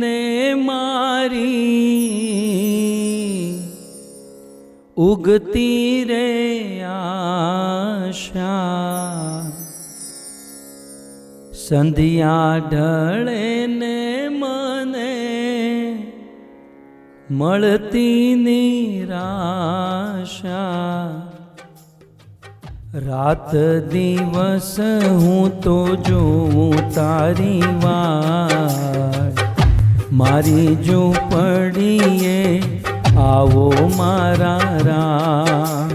ને મારી ઉગતી રે આશા, સંધ્યા ઢળે ને મને મળતી નિરાશા, રાત દિવસ હું તો જોઉં તારી વાટ, મારી ઝૂંપડીએ આવો મારા રામ,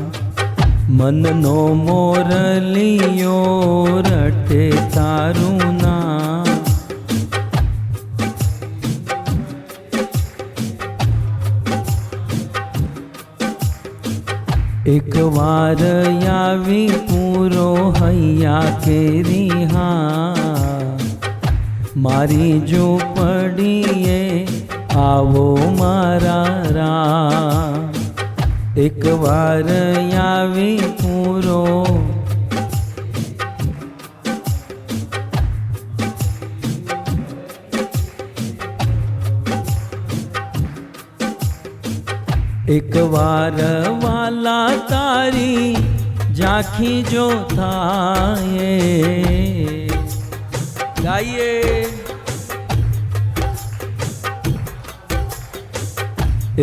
મનનો મોરલિયો રટે તારું નામ, એક વાર આવી પૂરો હૈયા કેરી હા, મારી ઝૂંપડીએ આવો મારા રામ, એક વાર આવી પૂરો એક વાર વાલા તારી ઝાંખી જો થાય, ગાઈએ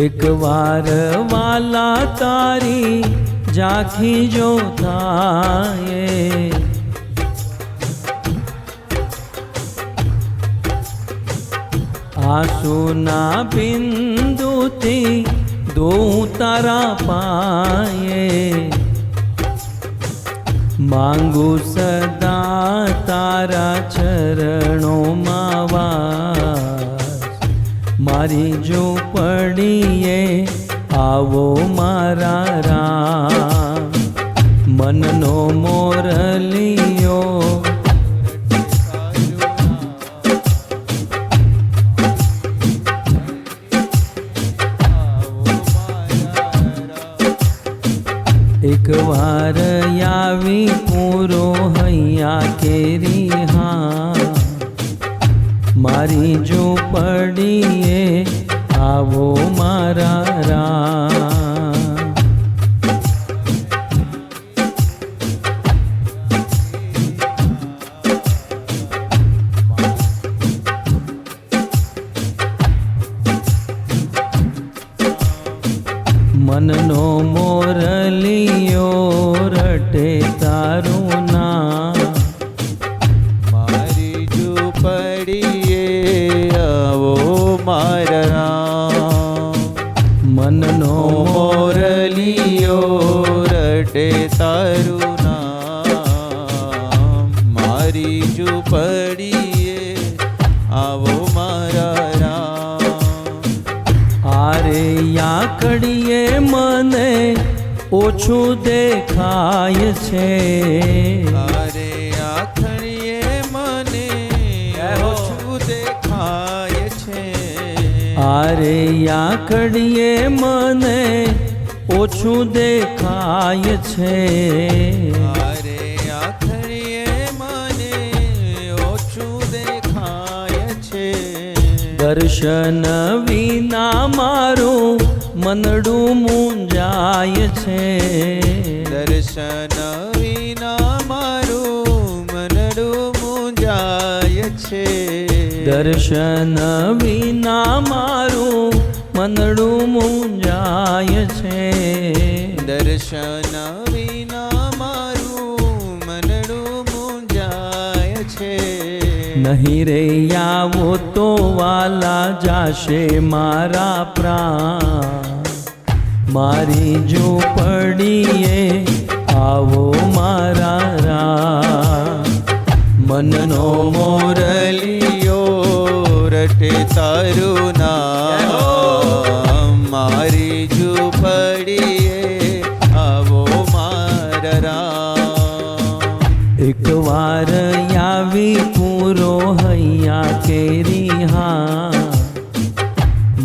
એક વાર વાલા તારી ઝાંખી જો થાય, આંસુના બિંદુથી દોઉં તારા પાયે, માંગુ સદા તારા ચરણોમાં વાસ, મારી ઝૂંપડીએ આવો મારા રામ, મનનો મોરલિયો એક વાર આવી પૂરો હૈયા કેરી હા, મારી ઝૂંપડીએ આવો મારા રામ, મનનો મોરલિયો રટે તારું નામ, મારી ઝૂંપડીએ આવો મારા રામ, મનનો મોરલિયો રટે તારું નામ, મારી ઝૂંપડીએ આવો મારા રામ, આરે યાકડીએ મને ઓછું દેખાય છે, અરે આખડીએ મને ઓછું દેખાય છે, આરે યાકડીએ મને ઓછું દેખાય છે, અરે આખડીએ મને ઓછું દેખાય છે, દર્શન વિના મારું મનડું મૂંઝાય છે, દર્શન વિના મારું મનડું મૂંઝાય છે, દર્શન વિના મારું મનડું મૂંઝાય છે, દર્શન વિના મારું મનડું મૂંઝાય છે, નહીં રે આવો તો વાલા જાશે મારા પ્રાણ, મારી ઝૂંપડીએ આવો મારા રામ, મનનો મોરલિયો રટે તારું નામ, મારી ઝૂંપડીએ આવો મારા રામ, એક વાર આવી પૂરો હૈયા કેરી હા,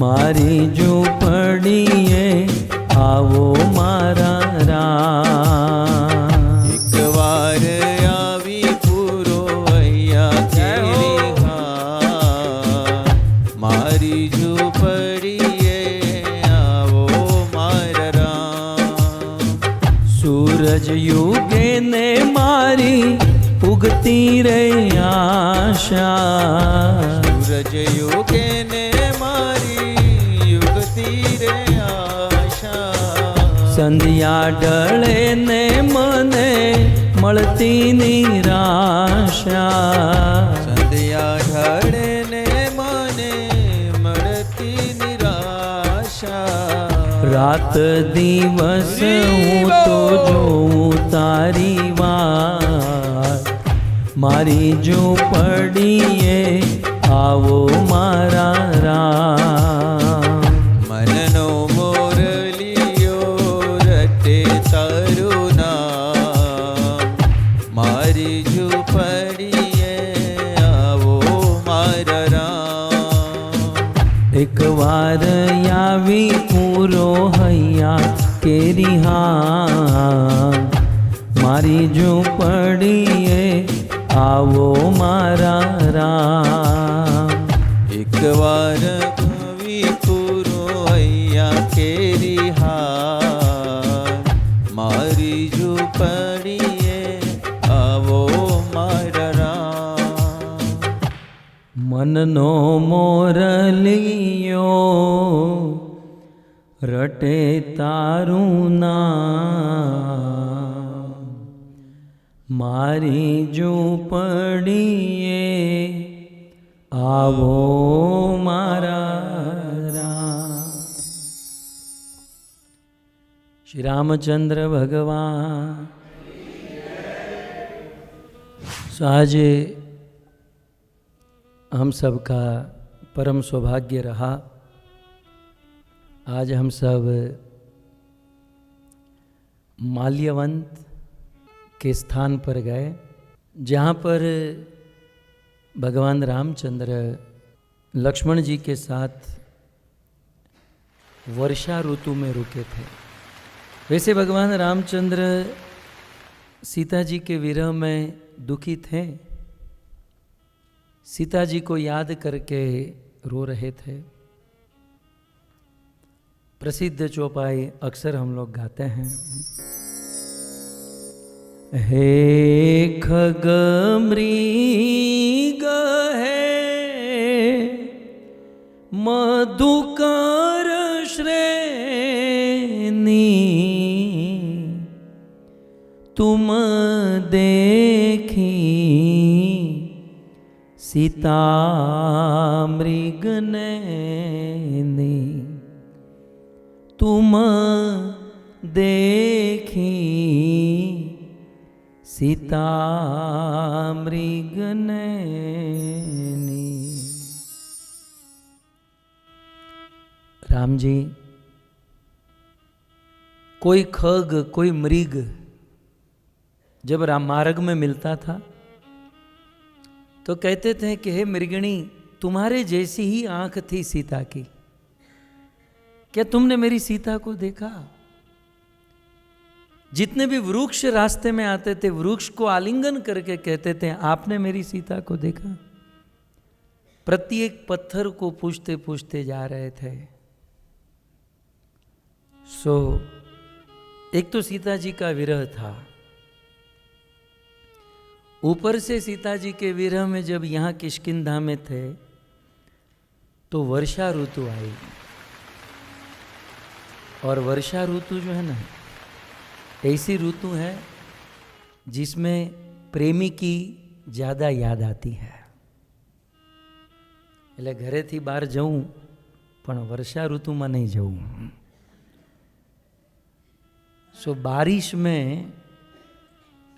મારી ઝૂંપડીએ આવો મારા રામ, એક વાર આવી પૂરો અહીંયા કેરી હા, सूरज युगे ने मारी उगती रे आशा, सूरज युगे ने मारी युगती रे आशा, संध्या ढळे ने मने મળતી નિરાશા, સંધ્યા ઢળે ને મને મળતી નિરાશા, રાત દિવસ હું તો જોઉં તારી વાત, મારી ઝૂંપડીએ આવો મારા રામ, મનનો મોરલિયો રટે તારું નામ, મારી ઝૂંપડીએ આવો મારા રામ, એક વાર આવી પૂરો હૈયા કેરી હા, મારી ઝૂંપડીએ આવો મારા રામ, એક વાર કવિ પૂરો હૈયા કેરી હાર, મારી ઝૂંપડીએ આવો મારા રામ, મનનો મોરલિયો રટે તારું નામ, મારી ઝૂંપડીએ આવો મારા રામ. श्री रामचंद्र भगवान. सो आज हम सबका परम सौभाग्य रहा, आज हम सब माल्यवंत के स्थान पर गए, जहाँ पर भगवान रामचंद्र लक्ष्मण जी के साथ वर्षा ऋतु में रुके थे। वैसे भगवान रामचंद्र सीता जी के विरह में दुखी थे, सीता जी को याद करके रो रहे थे। प्रसिद्ध चौपाई अक्सर हम लोग गाते हैं, हे खग मृग है मधुकर श्रेणी, तुम देखी सीता मृग नैनी, तुम देखी सीता मृग नैनी। राम जी, कोई खग कोई मृग जब राम मार्ग में मिलता था तो कहते थे कि हे मृगणी, तुम्हारे जैसी ही आंख थी सीता की, क्या तुमने मेरी सीता को देखा? जितने भी वृक्ष रास्ते में आते थे, वृक्ष को आलिंगन करके कहते थे, आपने मेरी सीता को देखा? प्रत्येक पत्थर को पूछते पूछते जा रहे थे। सो एक तो सीता जी का विरह था, ऊपर से सीता जी के विरह में जब यहाँ किष्किंधा में थे तो वर्षा ऋतु आई, और वर्षा ऋतु जो है ना, ऐसी ऋतु है जिसमें प्रेमी की ज़्यादा याद आती है। એટલે ઘરેથી બહાર જવું પણ વર્ષા ઋતુમાં નહીં જવું। सो बारिश में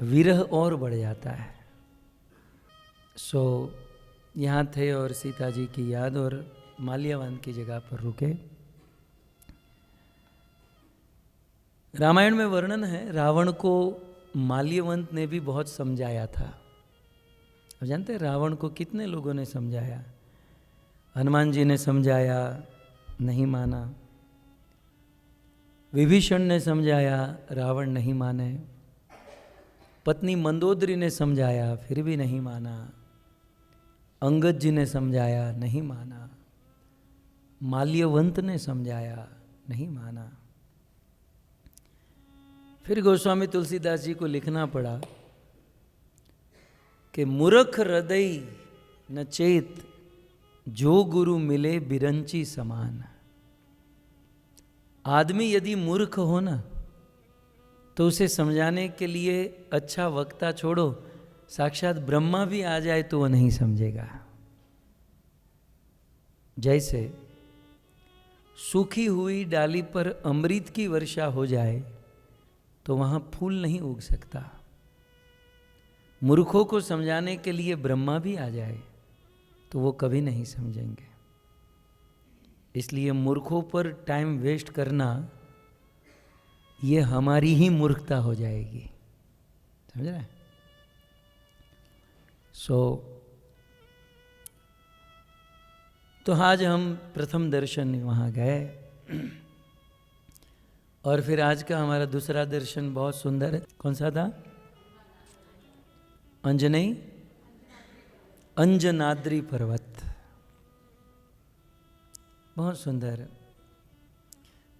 विरह और बढ़ जाता है। सो यहाँ थे और सीता जी की याद, और माल्यावन की जगह पर रुके। रामायण में वर्णन है, रावण को माल्यवंत ने भी बहुत समझाया था। अब जानते हैं रावण को कितने लोगों ने समझाया? हनुमान जी ने समझाया, नहीं माना। विभीषण ने समझाया, रावण नहीं माने। पत्नी मंदोदरी ने समझाया, फिर भी नहीं माना। अंगद जी ने समझाया, नहीं माना। माल्यवंत ने समझाया, नहीं माना। फिर गोस्वामी तुलसीदास जी को लिखना पड़ा कि मूर्ख हृदय न चेत, जो गुरु मिले बिरंची समान। आदमी यदि मूर्ख हो ना, तो उसे समझाने के लिए अच्छा वक्ता छोड़ो, साक्षात ब्रह्मा भी आ जाए तो वह नहीं समझेगा। जैसे सूखी हुई डाली पर अमृत की वर्षा हो जाए तो वहां फूल नहीं उग सकता। मूर्खों को समझाने के लिए ब्रह्मा भी आ जाए तो वो कभी नहीं समझेंगे। इसलिए मूर्खों पर टाइम वेस्ट करना ये हमारी ही मूर्खता हो जाएगी, समझ रहे? तो आज हम प्रथम दर्शन वहाँ गए और फिर आज का हमारा दूसरा दर्शन बहुत सुंदर है। कौन सा था? अंजनाद्री पर्वत, बहुत सुंदर।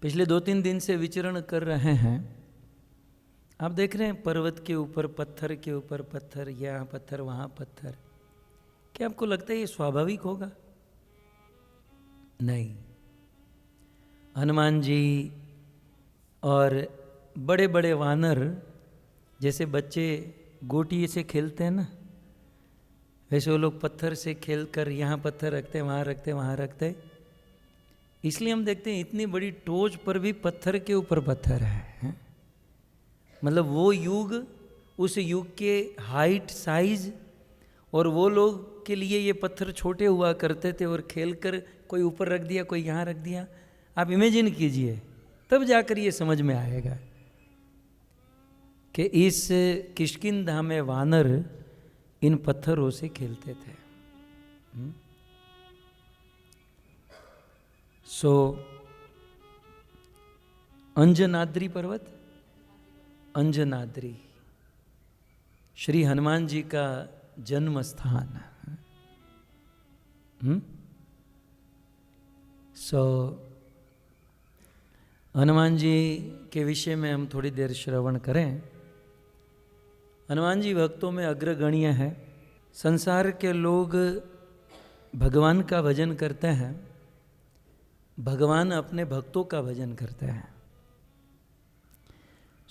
पिछले 2-3 दिन से विचरण कर रहे हैं, आप देख रहे हैं पर्वत के ऊपर पत्थर के ऊपर पत्थर, यहाँ पत्थर वहाँ पत्थर। क्या आपको लगता है ये स्वाभाविक होगा? नहीं। हनुमान जी और बड़े बड़े वानर, जैसे बच्चे गोटी से खेलते हैं ना, वैसे वो लोग पत्थर से खेलकर यहाँ पत्थर रखते, वहाँ रखते, वहाँ रखते। इसलिए हम देखते हैं इतनी बड़ी टोच पर भी पत्थर के ऊपर पत्थर है। मतलब वो युग, उस युग के हाइट, साइज, और वो लोग के लिए ये पत्थर छोटे हुआ करते थे और खेलकर कोई ऊपर रख दिया, कोई यहाँ रख दिया। आप इमेजिन कीजिए, तब जाकर ये समझ में आएगा कि इस किष्किंधा में वानर इन पत्थरों से खेलते थे। अंजनाद्री पर्वत, अंजनाद्री श्री हनुमान जी का जन्म स्थान। हनुमान जी के विषय में हम थोड़ी देर श्रवण करें। हनुमान जी भक्तों में अग्रगण्य है। संसार के लोग भगवान का भजन करते हैं, भगवान अपने भक्तों का भजन करते हैं।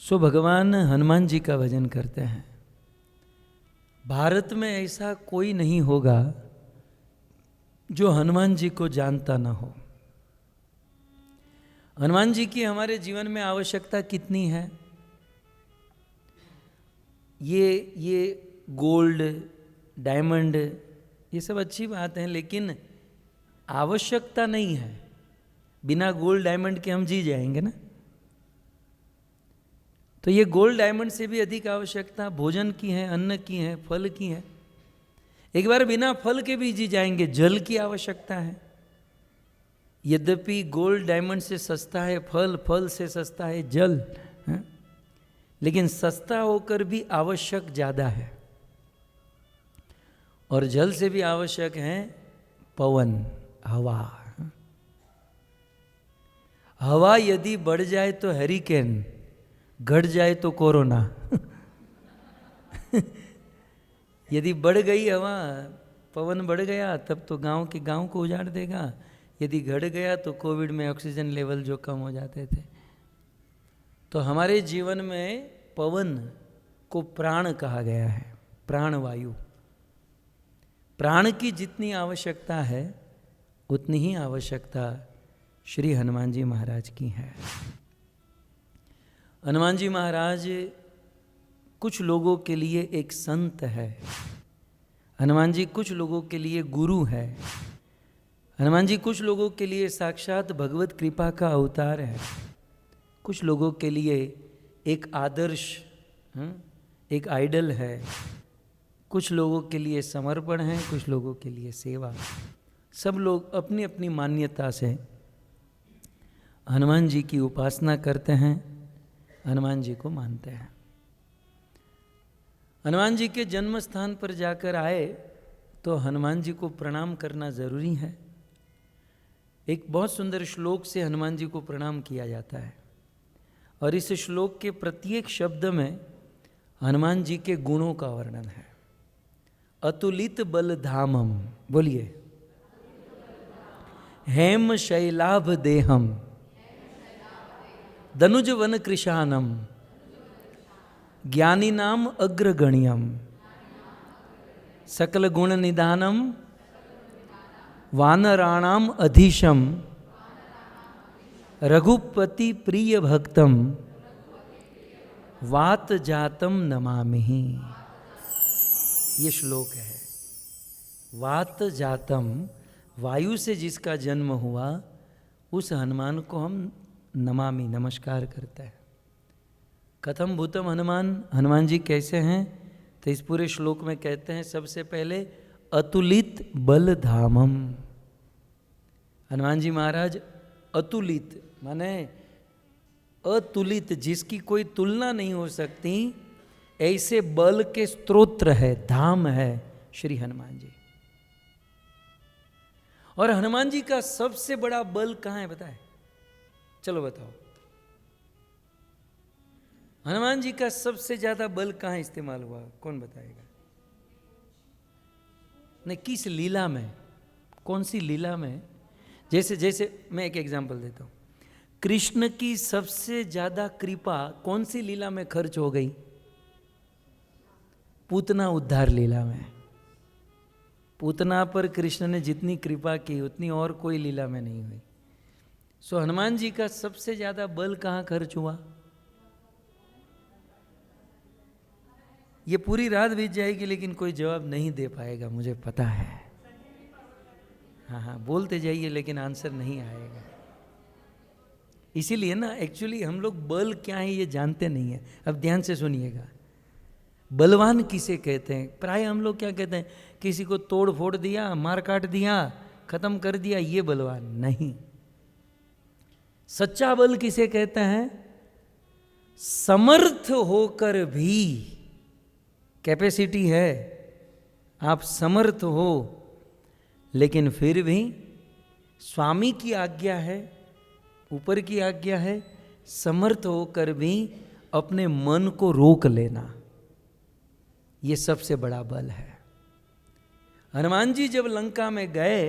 सो भगवान हनुमान जी का भजन करते हैं। भारत में ऐसा कोई नहीं होगा जो हनुमान जी को जानता ना हो। हनुमान जी की हमारे जीवन में आवश्यकता कितनी है? ये गोल्ड, डायमंड, ये सब अच्छी बात है, लेकिन आवश्यकता नहीं है। बिना गोल्ड डायमंड के हम जी जाएंगे ना। तो ये गोल्ड डायमंड से भी अधिक आवश्यकता भोजन की है, अन्न की है, फल की है। एक बार बिना फल के भी जी जाएंगे। जल की आवश्यकता है। यद्यपि गोल्ड डायमंड से सस्ता है फल, फल से सस्ता है जल, है? लेकिन सस्ता होकर भी आवश्यक ज़्यादा है। और जल से भी आवश्यक है पवन, हवा। हवा यदि बढ़ जाए तो हरिकेन, घट जाए तो कोरोना। यदि बढ़ गई हवा, पवन बढ़ गया, तब तो गांव के गांव को उजाड़ देगा। यदि घट गया तो कोविड में ऑक्सीजन लेवल जो कम हो जाते थे। तो हमारे जीवन में पवन को प्राण कहा गया है, प्राण वायु। प्राण की जितनी आवश्यकता है उतनी ही आवश्यकता श्री हनुमान जी महाराज की है। हनुमान जी महाराज कुछ लोगों के लिए एक संत है। हनुमान जी कुछ लोगों के लिए गुरु है। हनुमान जी कुछ लोगों के लिए साक्षात भगवत कृपा का अवतार है। कुछ लोगों के लिए एक आदर्श, एक आइडल है। कुछ लोगों के लिए समर्पण है, कुछ लोगों के लिए सेवा। सब लोग अपनी अपनी मान्यता से हनुमान जी की उपासना करते हैं, हनुमान जी को मानते हैं। हनुमान जी के जन्म स्थान पर जाकर आए तो हनुमान जी को प्रणाम करना जरूरी है। एक बहुत सुंदर श्लोक से हनुमान जी को प्रणाम किया जाता है। और इस श्लोक के प्रत्येक शब्द में हनुमान जी के गुणों का वर्णन है। अतुलित बल धामम, बोलिए, हेम शैलाभ देहम, दनुज वन कृशानम, ज्ञानी नाम अग्रगण्यम, सकल गुण निदानम, वानराणाम अधीशम, रघुपति प्रिय भक्तम, वात जातम नमामि। ये श्लोक है। वात जातम, वायु से जिसका जन्म हुआ उस हनुमान को हम नमामि, नमस्कार करते हैं। कथम भूतम हनुमान, हनुमान जी कैसे हैं? तो इस पूरे श्लोक में कहते हैं सबसे पहले अतुलित बल धामम। हनुमान जी महाराज अतुलित माने अतुलित, जिसकी कोई तुलना नहीं हो सकती, ऐसे बल के स्तोत्र है, धाम है श्री हनुमान जी। और हनुमान जी का सबसे बड़ा बल कहाँ है बताए? चलो बताओ, हनुमान जी का सबसे ज्यादा बल कहाँ इस्तेमाल हुआ? कौन बताएगा? नहीं, किस लीला में, कौन सी लीला में? जैसे जैसे मैं एक एग्जांपल देता हूं, कृष्ण की सबसे ज्यादा कृपा कौन सी लीला में खर्च हो गई? पूतना उद्धार लीला में। पूतना पर कृष्ण ने जितनी कृपा की उतनी और कोई लीला में नहीं हुई। सो हनुमान जी का सबसे ज्यादा बल कहाँ खर्च हुआ? ये पूरी रात बीत जाएगी लेकिन कोई जवाब नहीं दे पाएगा, मुझे पता है। हाँ हाँ, बोलते जाइए लेकिन आंसर नहीं आएगा। इसीलिए ना, एक्चुअली हम लोग बल क्या है ये जानते नहीं है। अब ध्यान से सुनिएगा, बलवान किसे कहते हैं? प्राय हम लोग क्या कहते हैं? किसी को तोड़ फोड़ दिया, मार काट दिया, खत्म कर दिया, ये बलवान नहीं। सच्चा बल किसे कहते हैं? समर्थ होकर भी, कैपेसिटी है, आप समर्थ हो, लेकिन फिर भी स्वामी की आज्ञा है, ऊपर की आज्ञा है, समर्थ होकर भी अपने मन को रोक लेना, ये सबसे बड़ा बल है। हनुमान जी जब लंका में गए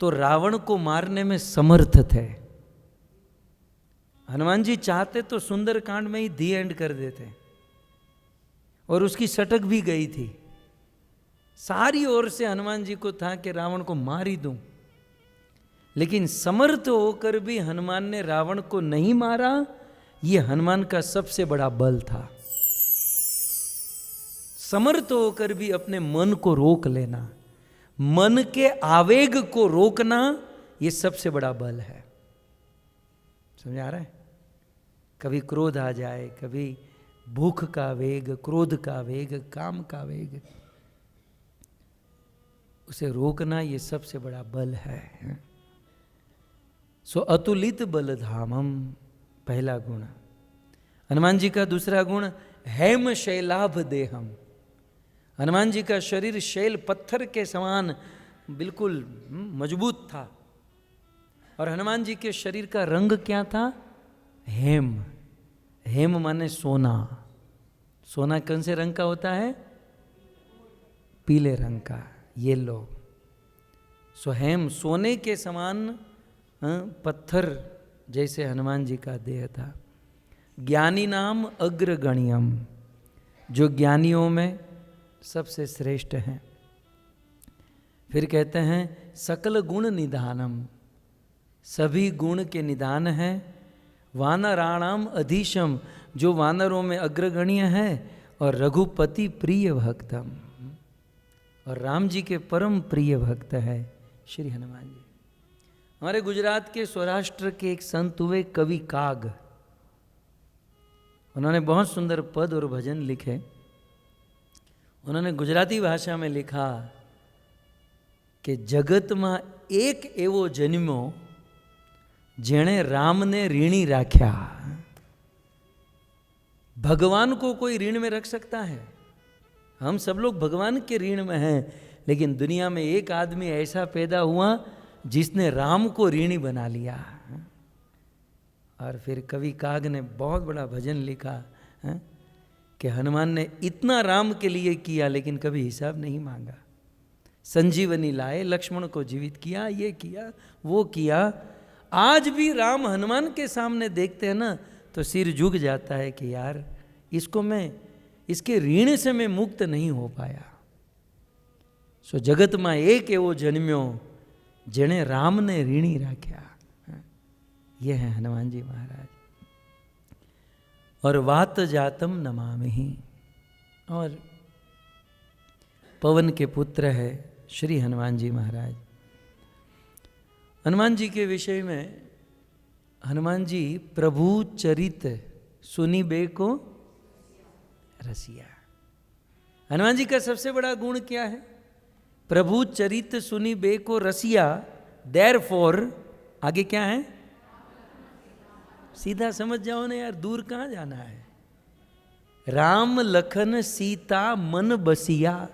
तो रावण को मारने में समर्थ थे। हनुमान जी चाहते तो सुंदरकांड में ही दी एंड कर देते, और उसकी सटक भी गई थी। सारी ओर से हनुमान जी को था कि रावण को मार ही दूं, लेकिन समर्थ होकर भी हनुमान ने रावण को नहीं मारा। ये हनुमान का सबसे बड़ा बल था। समर्थ होकर भी अपने मन को रोक लेना, मन के आवेग को रोकना, ये सबसे बड़ा बल है। समझ आ रहा है? कभी क्रोध आ जाए, कभी भूख का वेग, क्रोध का वेग, काम का वेग, उसे रोकना ये सबसे बड़ा बल है। सो अतुलित बल धामम, पहला गुण। हनुमान जी का दूसरा गुण, हेम शैलाभ देहम। हनुमान जी का शरीर शैल पत्थर के समान बिल्कुल मजबूत था। और हनुमान जी के शरीर का रंग क्या था? हेम। हेम माने सोना। सोना कौन से रंग का होता है? पीले रंग का, येलो। सो हेम, सोने के समान पत्थर जैसे हनुमान जी का देह था। ज्ञानी नाम अग्रगण्यम, जो ज्ञानियों में सबसे श्रेष्ठ हैं। फिर कहते हैं सकल गुण निधानम, सभी गुण के निदान है। वानराणाम अधीशम, जो वानरों में अग्रगण्य है। और रघुपति प्रिय भक्तम, और राम जी के परम प्रिय भक्त है श्री हनुमान जी। हमारे गुजरात के सौराष्ट्र के एक संत हुए कवि काग, उन्होंने बहुत सुंदर पद और भजन लिखे। उन्होंने गुजराती भाषा में लिखा कि जगत में एक एवो जन्मो जेणे राम ने ऋणी राख्या। भगवान को कोई ऋण में रख सकता है? हम सब लोग भगवान के ऋण में हैं, लेकिन दुनिया में एक आदमी ऐसा पैदा हुआ जिसने राम को ऋणी बना लिया। और फिर कवि काग ने बहुत बड़ा भजन लिखा है कि हनुमान ने इतना राम के लिए किया लेकिन कभी हिसाब नहीं मांगा। संजीवनी लाए, लक्ष्मण को जीवित किया, ये किया वो किया। आज भी राम हनुमान के सामने देखते हैं ना तो सिर झुक जाता है कि यार इसको मैं, इसके ऋण से मैं मुक्त नहीं हो पाया। सो जगत में एक एवो जन्म्यो जेने राम ने ऋणी राख्या। ये है हनुमान जी महाराज। और वात जातम नमामि, और पवन के पुत्र है श्री हनुमान जी महाराज। हनुमान जी के विषय में, हनुमान जी प्रभु चरित सुनी बेको रसिया। हनुमान जी का सबसे बड़ा गुण क्या है? प्रभु चरित सुनी बेको रसिया। देयरफॉर आगे क्या है? सीधा समझ जाओ ना यार, दूर कहाँ जाना है। राम लखन सीता मन बसिया।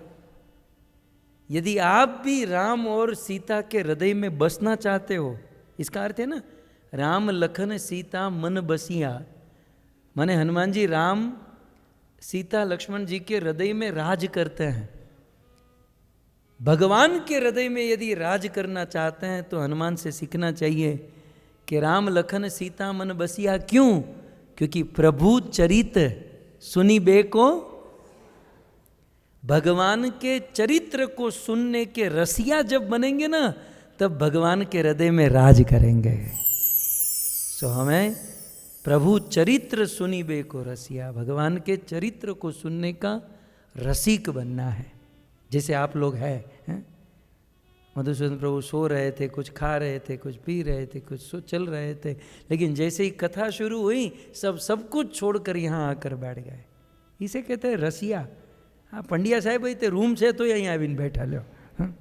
यदि आप भी राम और सीता के हृदय में बसना चाहते हो, इसका अर्थ है ना राम लखन सीता मन बसिया, माने हनुमान जी राम सीता लक्ष्मण जी के हृदय में राज करते हैं। भगवान के हृदय में यदि राज करना चाहते हैं तो हनुमान से सीखना चाहिए कि राम लखन सीता मन बसिया। क्यों? क्योंकि प्रभु चरित सुनी बेको, भगवान के चरित्र को सुनने के रसिया जब बनेंगे ना तब भगवान के हृदय में राज करेंगे। सो हमें प्रभु चरित्र सुनी बेको रसिया, भगवान के चरित्र को सुनने का रसिक बनना है। जैसे आप लोग हैं, मधुसूदन प्रभु सो रहे थे, कुछ खा रहे थे, कुछ पी रहे थे, कुछ चल रहे थे, लेकिन जैसे ही कथा शुरू हुई सब कुछ छोड़कर यहाँ आकर बैठ गए। इसे कहते हैं रसिया। हाँ, पंडिया साहब भाई ते रूम से तो यहीं आविन बैठा लो। हाँ?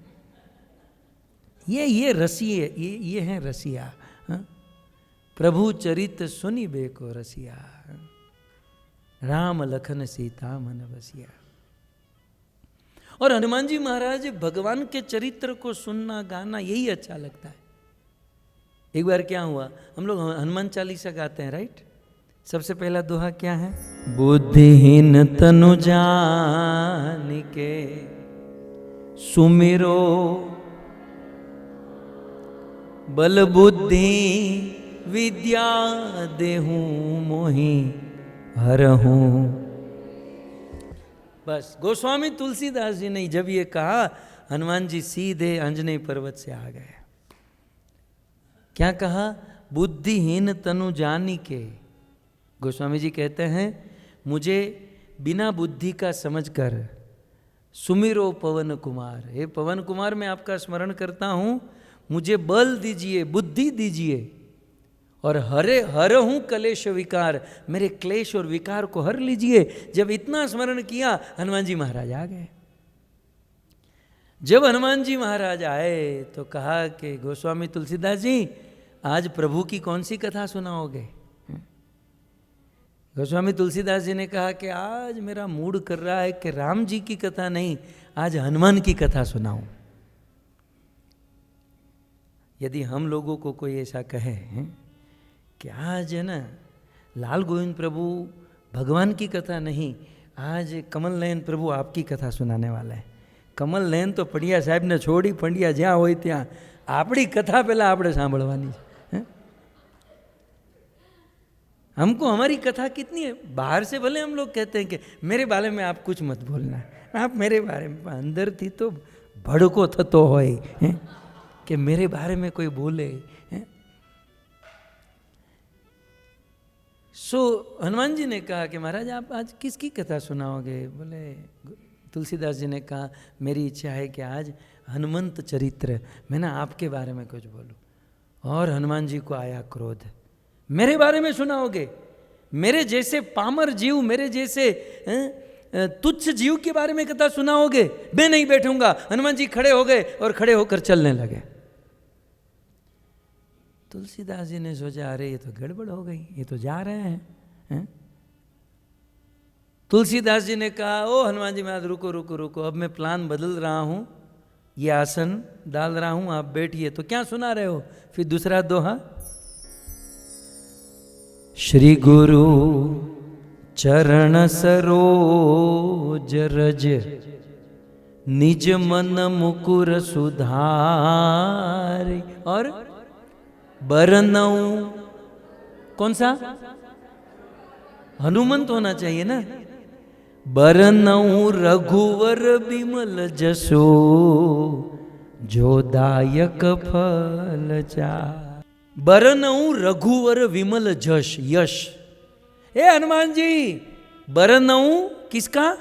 ये रसिए, ये हैं रसिया। हाँ? प्रभु चरित सुनी बेको रसिया, राम लखन सीता मन बसिया। और हनुमान जी महाराज भगवान के चरित्र को सुनना गाना यही अच्छा लगता है। एक बार क्या हुआ, हम लोग हनुमान चालीसा गाते हैं, राइट? सबसे पहला दोहा क्या है? बुद्धिहीन तनु जानिके सुमिरो बल बुद्धि विद्या देहूं मोहि हरहूं। बस गोस्वामी तुलसीदास जी ने जब ये कहा, हनुमान जी सीधे अंजनी पर्वत से आ गए। क्या कहा? बुद्धिहीन तनु जानी के। गोस्वामी जी कहते हैं मुझे बिना बुद्धि का समझकर सुमिरो पवन कुमार, हे पवन कुमार मैं आपका स्मरण करता हूँ, मुझे बल दीजिए, बुद्धि दीजिए, और हर हूँ कलेश विकार, मेरे क्लेश और विकार को हर लीजिए। जब इतना स्मरण किया हनुमान जी महाराज आ गए। जब हनुमान जी महाराज आए तो कहा कि गोस्वामी तुलसीदास जी आज प्रभु की कौन सी कथा सुनाओगे? गोस्वामी तुलसीदास जी ने कहा कि आज मेरा मूड कर रहा है कि राम जी की कथा नहीं, आज हनुमान की कथा सुनाऊं। यदि हम लोगों को कोई ऐसा कहे कि आज है ना लाल गोविंद प्रभु भगवान की कथा नहीं, आज कमल नयन प्रभु आपकी कथा सुनाने वाला है। कमल नयन तो पंडिया साहब ने छोड़ी, पंडिया જ્યાં હોય ત્યાં આપણી कथा पहला આપણે સાંભળવાની છે। हमको हमारी कथा कितनी है, बाहर से भले हम लोग कहते हैं कि मेरे बारे में आप कुछ मत बोलना, आप मेरे बारे में, अंदर थी तो भड़को थतो होय कि मेरे बारे में कोई बोले। सो हनुमान जी ने कहा कि महाराज आप आज किसकी कथा सुनाओगे? बोले तुलसीदास जी ने कहा मेरी इच्छा है कि आज हनुमंत चरित्र मैं ना आपके बारे में कुछ बोलूं। और हनुमान जी को आया क्रोध, मेरे बारे में सुनाओगे? मेरे जैसे पामर जीव, मेरे जैसे तुच्छ जीव के बारे में कथा सुनाओगे? मैं नहीं बैठूंगा। हनुमान जी खड़े हो गए और खड़े होकर चलने लगे। तुलसीदास जी ने सोचा अरे ये तो गड़बड़ हो गई, ये तो जा रहे हैं। तुलसीदास जी ने कहा ओ हनुमान जी महाराज रुको रुको रुको, अब मैं प्लान बदल रहा हूं, ये आसन डाल रहा हूं, आप बैठिए। तो क्या सुना रहे हो? फिर दूसरा दोहा, श्री गुरु चरण सरोज रज, निज मन मुकुर सुधारि। और बरनऊ, कौन सा? हनुमंत होना चाहिए ना। बरनऊ रघुवर बिमल जसो, जो दायक फल जा। बरनऊ रघुवर विमल जश, यश। हे हनुमान जी, बरनऊ किसका?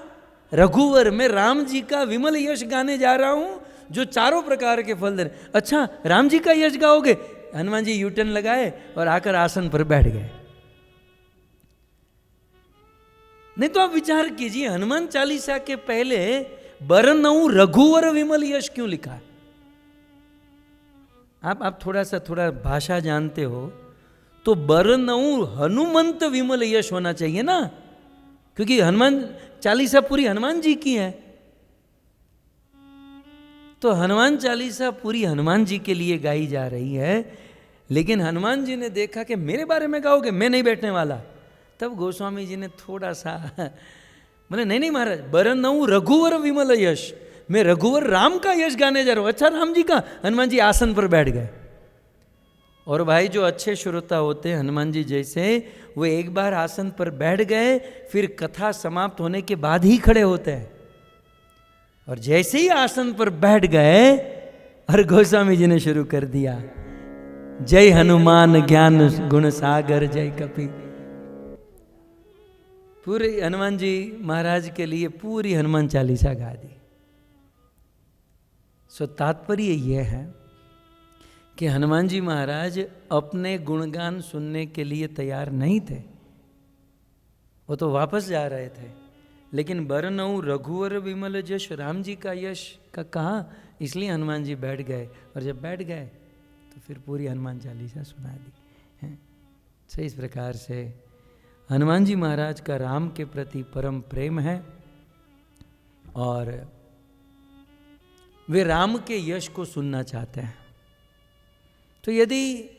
रघुवर। मैं राम जी का विमल यश गाने जा रहा हूं, जो चारों प्रकार के फल दे। अच्छा, राम जी का यश गाओगे? हनुमान जी यूटर्न लगाए और आकर आसन पर बैठ गए। नहीं तो आप विचार कीजिए, हनुमान चालीसा के पहले बरनऊ रघुवर विमल यश क्यों लिखा है? आप थोड़ा भाषा जानते हो तो बरनऊ हनुमंत विमल यश होना चाहिए ना, क्योंकि हनुमान चालीसा पूरी हनुमान जी की है। तो हनुमान चालीसा पूरी हनुमान जी के लिए गाई जा रही है, लेकिन हनुमान जी ने देखा कि मेरे बारे में गाओगे, मैं नहीं बैठने वाला। तब गोस्वामी जी ने थोड़ा सा बोले, नहीं महाराज, बरनऊ रघुवर विमल यश, मैं रघुवर राम का यश गाने जा रहा हूं। अच्छा, राम जी का? हनुमान जी आसन पर बैठ गए। और भाई, जो अच्छे श्रोता होते हैं हनुमान जी जैसे, वो एक बार आसन पर बैठ गए, फिर कथा समाप्त होने के बाद ही खड़े होते हैं। और जैसे ही आसन पर बैठ गए, और गोस्वामी जी ने शुरू कर दिया, जय हनुमान ज्ञान गुण सागर जय कपि। पूरे हनुमान जी महाराज के लिए पूरी हनुमान चालीसा गा दी। सो तात्पर्य यह है कि हनुमान जी महाराज अपने गुणगान सुनने के लिए तैयार नहीं थे, वो तो वापस जा रहे थे। लेकिन बरनऊ रघुवर विमल जश, राम जी का यश का कहा, इसलिए हनुमान जी बैठ गए। और जब बैठ गए तो फिर पूरी हनुमान चालीसा सुना दी है। सही, इस प्रकार से हनुमान जी महाराज का राम के प्रति परम प्रेम है, और वे राम के यश को सुनना चाहते हैं। तो यदि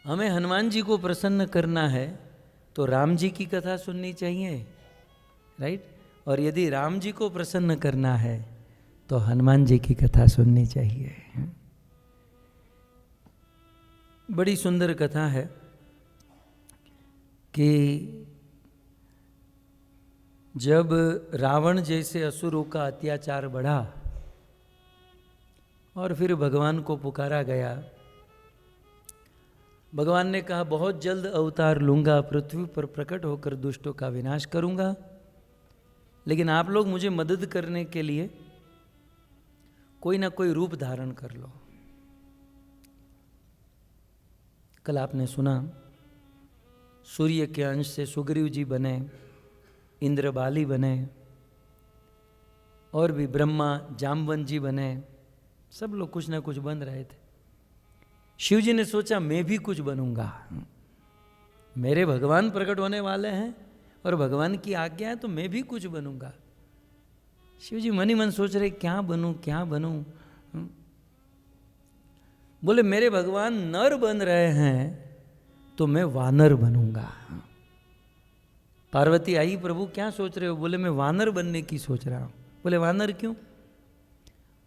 हमें हनुमान जी को प्रसन्न करना है तो राम जी की कथा सुननी चाहिए, राइट? और यदि राम जी को प्रसन्न करना है तो हनुमान जी की कथा सुननी चाहिए। बड़ी सुंदर कथा है कि जब रावण जैसे असुरों का अत्याचार बढ़ा और फिर भगवान को पुकारा गया, भगवान ने कहा बहुत जल्द अवतार लूंगा, पृथ्वी पर प्रकट होकर दुष्टों का विनाश करूंगा, लेकिन आप लोग मुझे मदद करने के लिए कोई ना कोई रूप धारण कर लो। कल आपने सुना, सूर्य के अंश से सुग्रीव जी बने, इंद्र बाली बने, और भी ब्रह्मा जामवन जी बने, सब लोग कुछ ना कुछ बन रहे थे। शिव जी ने सोचा मैं भी कुछ बनूंगा, मेरे भगवान प्रकट होने वाले हैं और भगवान की आज्ञा है तो मैं भी कुछ बनूंगा। शिव जी मन ही मन सोच रहे क्या बनूं क्या बनूं। बोले मेरे भगवान नर बन रहे हैं तो मैं वानर बनूंगा। पार्वती आई, प्रभु क्या सोच रहे हो? बोले मैं वानर बनने की सोच रहा हूं। बोले वानर क्यों?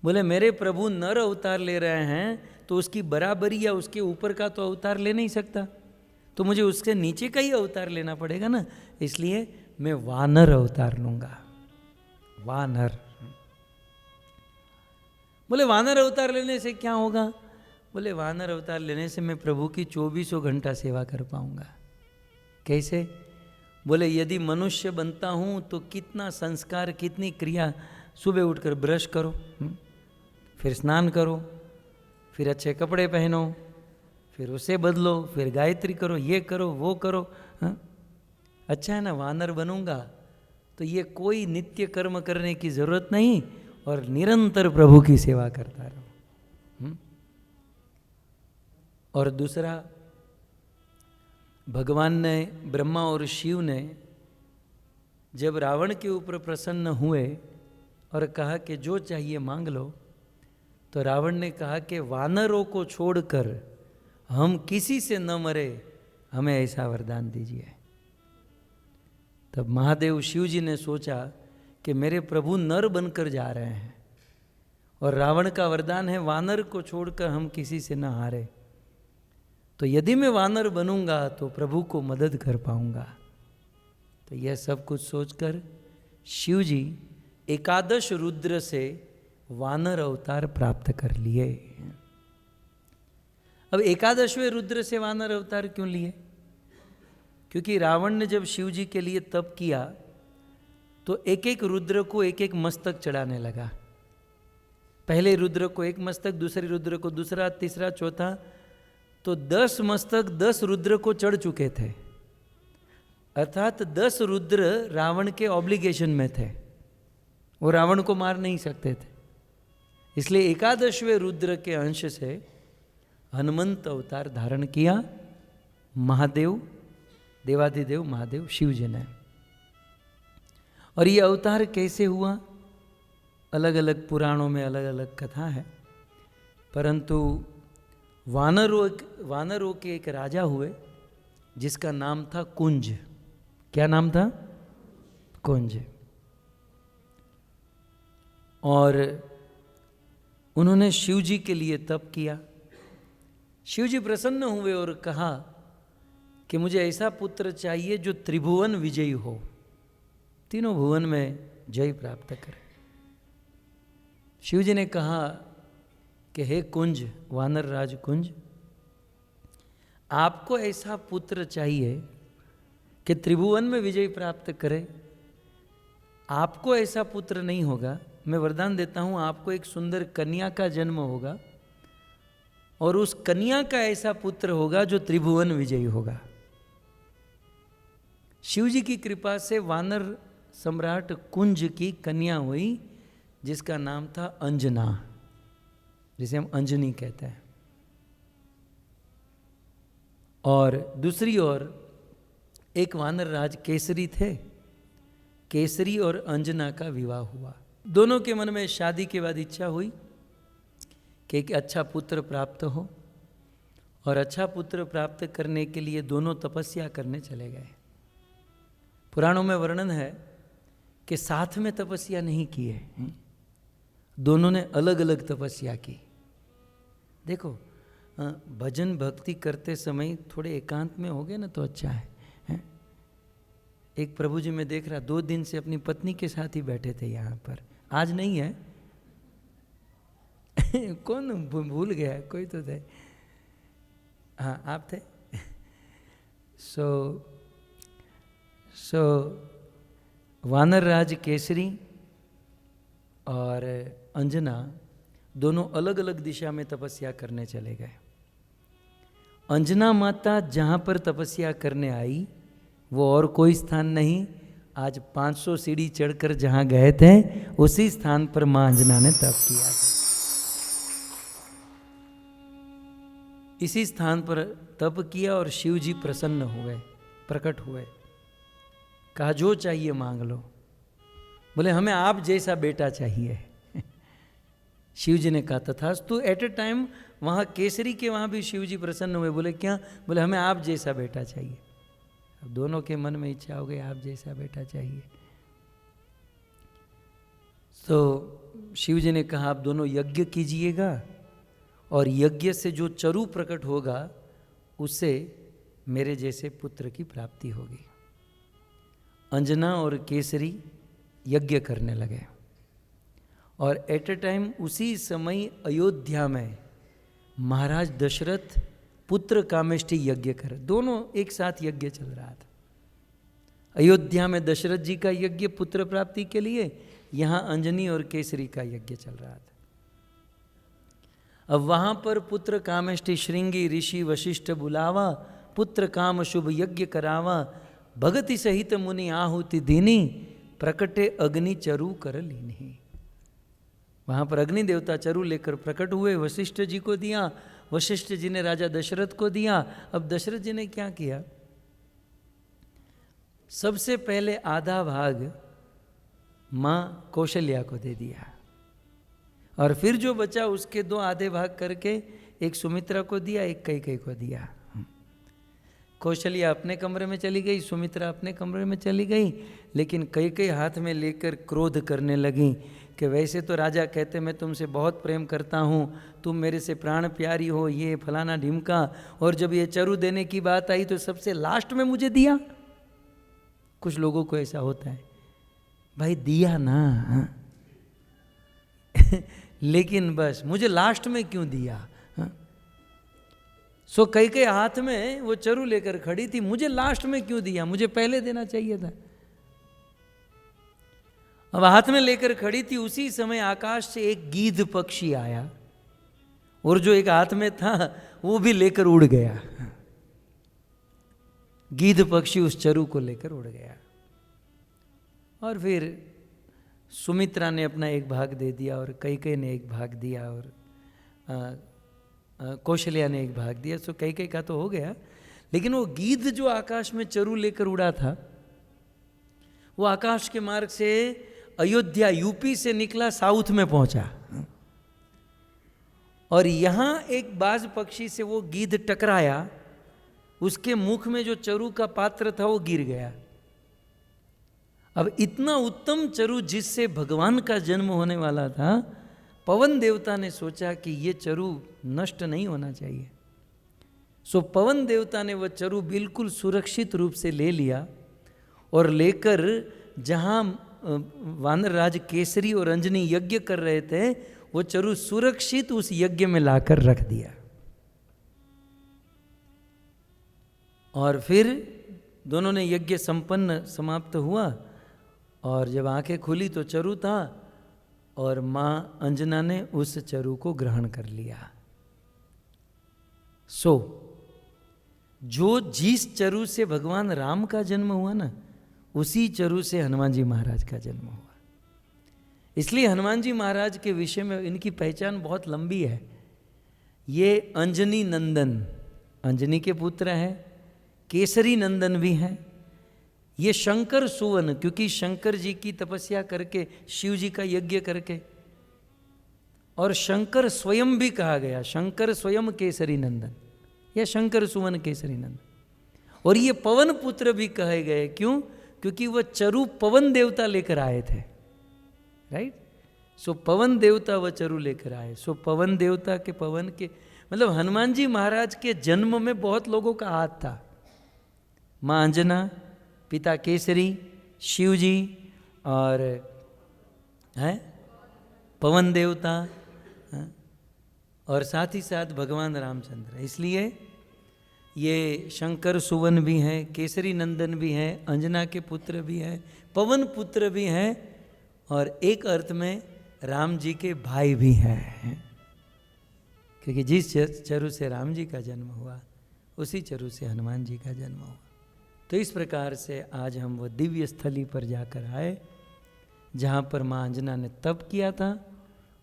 बोले मेरे प्रभु नर अवतार ले रहे हैं तो उसकी बराबरी या उसके ऊपर का तो अवतार ले नहीं सकता, तो मुझे उसके नीचे का ही अवतार लेना पड़ेगा ना, इसलिए मैं वानर अवतार लूंगा। वानर। बोले वानर अवतार लेने से क्या होगा? बोले वानर अवतार लेने से मैं प्रभु की 2400 घंटा सेवा कर पाऊंगा। कैसे? बोले यदि मनुष्य बनता हूं तो कितना संस्कार, कितनी क्रिया। सुबह उठकर ब्रश करो, फिर स्नान करो, फिर अच्छे कपड़े पहनो, फिर उसे बदलो, फिर गायत्री करो, ये करो वो करो। अच्छा है ना, वानर बनूंगा तो ये कोई नित्य कर्म करने की जरूरत नहीं और निरंतर प्रभु की सेवा करता रहो। और दूसरा, भगवान ने, ब्रह्मा और शिव ने जब रावण के ऊपर प्रसन्न हुए और कहा कि जो चाहिए मांग लो, तो रावण ने कहा कि वानरों को छोड़कर हम किसी से न मरे, हमें ऐसा वरदान दीजिए। तब महादेव शिव जी ने सोचा कि मेरे प्रभु नर बनकर जा रहे हैं और रावण का वरदान है वानर को छोड़कर हम किसी से न हारे, तो यदि मैं वानर बनूंगा तो प्रभु को मदद कर पाऊंगा। तो यह सब कुछ सोचकर शिव जी 11 रुद्र से वानर अवतार प्राप्त कर लिए। अब 11वें रुद्र से वानर अवतार क्यों लिए? क्योंकि रावण ने जब शिव जी के लिए तप किया तो एक एक रुद्र को एक एक मस्तक चढ़ाने लगा। पहले रुद्र को एक मस्तक, दूसरे रुद्र को दूसरा, तीसरा, चौथा, तो 10 मस्तक 10 रुद्र को चढ़ चुके थे। अर्थात 10 रुद्र रावण के ऑब्लिगेशन में थे, वो रावण को मार नहीं सकते थे। इसलिए 11वें रुद्र के अंश से हनुमंत अवतार धारण किया महादेव, देवाधिदेव महादेव शिव जी ने। और ये अवतार कैसे हुआ, अलग अलग पुराणों में अलग अलग कथा है, परंतु वानरों के एक राजा हुए जिसका नाम था कुंज। क्या नाम था? कुंज। और उन्होंने शिव जी के लिए तप किया। शिव जी प्रसन्न हुए और कहा कि मुझे ऐसा पुत्र चाहिए जो त्रिभुवन विजयी हो, तीनों भुवन में जय प्राप्त करे। शिव जी ने कहा कि हे कुंज, वानर राज कुंज, आपको ऐसा पुत्र चाहिए कि त्रिभुवन में विजय प्राप्त करे। आपको ऐसा पुत्र नहीं होगा, मैं वरदान देता हूं, आपको एक सुंदर कन्या का जन्म होगा और उस कन्या का ऐसा पुत्र होगा जो त्रिभुवन विजयी होगा। शिव जी की कृपा से वानर सम्राट कुंज की कन्या हुई जिसका नाम था अंजना, जिसे हम अंजनी कहते हैं। और दूसरी ओर एक वानर राज केसरी थे। केसरी और अंजना का विवाह हुआ। दोनों के मन में शादी के बाद इच्छा हुई कि एक अच्छा पुत्र प्राप्त हो, और अच्छा पुत्र प्राप्त करने के लिए दोनों तपस्या करने चले गए। पुराणों में वर्णन है कि साथ में तपस्या नहीं की है, दोनों ने अलग अलग तपस्या की। देखो, भजन भक्ति करते समय थोड़े एकांत में हो गए ना तो अच्छा है। एक प्रभु जी में देख रहा 2 दिन से अपनी पत्नी के साथ ही बैठे थे यहाँ पर, आज नहीं है। कौन भूल गया, कोई तो थे। हाँ, आप थे। सो वानर राज केसरी और अंजना दोनों अलग अलग दिशा में तपस्या करने चले गए। अंजना माता जहाँ पर तपस्या करने आई वो और कोई स्थान नहीं, आज 500 सीढ़ी चढ़कर जहाँ गए थे उसी स्थान पर माँ अंजना ने तप किया। इसी स्थान पर तप किया और शिव जी प्रसन्न हुए, प्रकट हुए। कहा जो चाहिए मांग लो। बोले हमें आप जैसा बेटा चाहिए। शिव जी ने कहा तथास्तु। एट ए टाइम वहाँ केसरी के वहाँ भी शिव जी प्रसन्न हुए। बोले क्या? बोले हमें आप जैसा बेटा चाहिए। अब दोनों के मन में इच्छा हो गई आप जैसा बेटा चाहिए। तो शिव जी ने कहा आप दोनों यज्ञ कीजिएगा और यज्ञ से जो चरु प्रकट होगा उससे मेरे जैसे पुत्र की प्राप्ति होगी। अंजना और केसरी यज्ञ करने लगे और एट ए टाइम उसी समय अयोध्या में महाराज दशरथ पुत्र कामेष्टि यज्ञ कर, दोनों एक साथ यज्ञ चल रहा था। अयोध्या में दशरथ जी का यज्ञ पुत्र प्राप्ति के लिए, यहाँ अंजनी और केसरी का यज्ञ चल रहा था। अब वहाँ पर पुत्र कामेष्टि श्रृंगी ऋषि वशिष्ठ बुलावा, पुत्र काम शुभ यज्ञ करावा, भगति सहित मुनि आहुति दीनी, प्रकटे अग्नि चरु कर लीनी। वहाँ पर अग्नि देवता चरु लेकर प्रकट हुए, वशिष्ठ जी को दिया, वशिष्ठ जी ने राजा दशरथ को दिया। अब दशरथ जी ने क्या किया? सबसे पहले आधा भाग माँ कौशल्या को दे दिया और फिर जो बचा उसके 2 आधे भाग करके एक सुमित्रा को दिया, एक कैकेयी को दिया। कौशल्या अपने कमरे में चली गई, सुमित्रा अपने कमरे में चली गई, लेकिन कई हाथ में लेकर क्रोध करने लगी कि वैसे तो राजा कहते मैं तुमसे बहुत प्रेम करता हूँ, तुम मेरे से प्राण प्यारी हो, ये फलाना ढिमका, और जब ये चरु देने की बात आई तो सबसे लास्ट में मुझे दिया। कुछ लोगों को ऐसा होता है, भाई दिया ना लेकिन बस मुझे लास्ट में क्यों दिया। सो कई हाथ में वो चरु लेकर खड़ी थी, मुझे लास्ट में क्यों दिया, मुझे पहले देना चाहिए था। अब हाथ में लेकर खड़ी थी, उसी समय आकाश से एक गीध पक्षी आया और जो एक हाथ में था वो भी लेकर उड़ गया। गीध पक्षी उस चरु को लेकर उड़ गया और फिर सुमित्रा ने अपना एक भाग दे दिया और कई ने एक भाग दिया और कौशल्या ने एक भाग दिया। सो कई का तो हो गया, लेकिन वो गीध जो आकाश में चरु लेकर उड़ा था वो आकाश के मार्ग से अयोध्या यूपी से निकला, साउथ में पहुंचा और यहां एक बाज पक्षी से वो गीध टकराया, उसके मुख में जो चरु का पात्र था वो गिर गया। अब इतना उत्तम चरु जिससे भगवान का जन्म होने वाला था, पवन देवता ने सोचा कि ये चरु नष्ट नहीं होना चाहिए। सो पवन देवता ने वह चरु बिल्कुल सुरक्षित रूप से ले लिया और लेकर जहाँ वानरराज केसरी और अंजनी यज्ञ कर रहे थे, वो चरु सुरक्षित उस यज्ञ में लाकर रख दिया। और फिर दोनों ने यज्ञ संपन्न समाप्त हुआ और जब आंखें खुली तो चरु था और माँ अंजना ने उस चरु को ग्रहण कर लिया। सो जो जिस चरु से भगवान राम का जन्म हुआ ना, उसी चरु से हनुमान जी महाराज का जन्म हुआ। इसलिए हनुमान जी महाराज के विषय में इनकी पहचान बहुत लंबी है। ये अंजनी नंदन, अंजनी के पुत्र हैं, केसरी नंदन भी हैं। ये शंकर सुवन, क्योंकि शंकर जी की तपस्या करके, शिव जी का यज्ञ करके, और शंकर स्वयं भी कहा गया, शंकर स्वयं केसरी नंदन या शंकर सुवन केसरी नंदन। और ये पवन पुत्र भी कहे गए, क्यों? क्योंकि वह चरु पवन देवता लेकर आए थे, राइट। सो पवन देवता वह चरु लेकर आए। सो पवन देवता के, पवन के मतलब हनुमान जी महाराज के जन्म में बहुत लोगों का हाथ था। माँ अंजना, पिता केसरी, शिव जी और हैं पवन देवता, और साथ ही साथ भगवान रामचंद्र। इसलिए ये शंकर सुवन भी हैं, केसरी नंदन भी हैं, अंजना के पुत्र भी हैं, पवन पुत्र भी हैं, और एक अर्थ में राम जी के भाई भी हैं, क्योंकि जिस चरु से राम जी का जन्म हुआ उसी चरु से हनुमान जी का जन्म हुआ। तो इस प्रकार से आज हम वो दिव्य स्थली पर जाकर आए जहाँ पर माँ अंजना ने तप किया था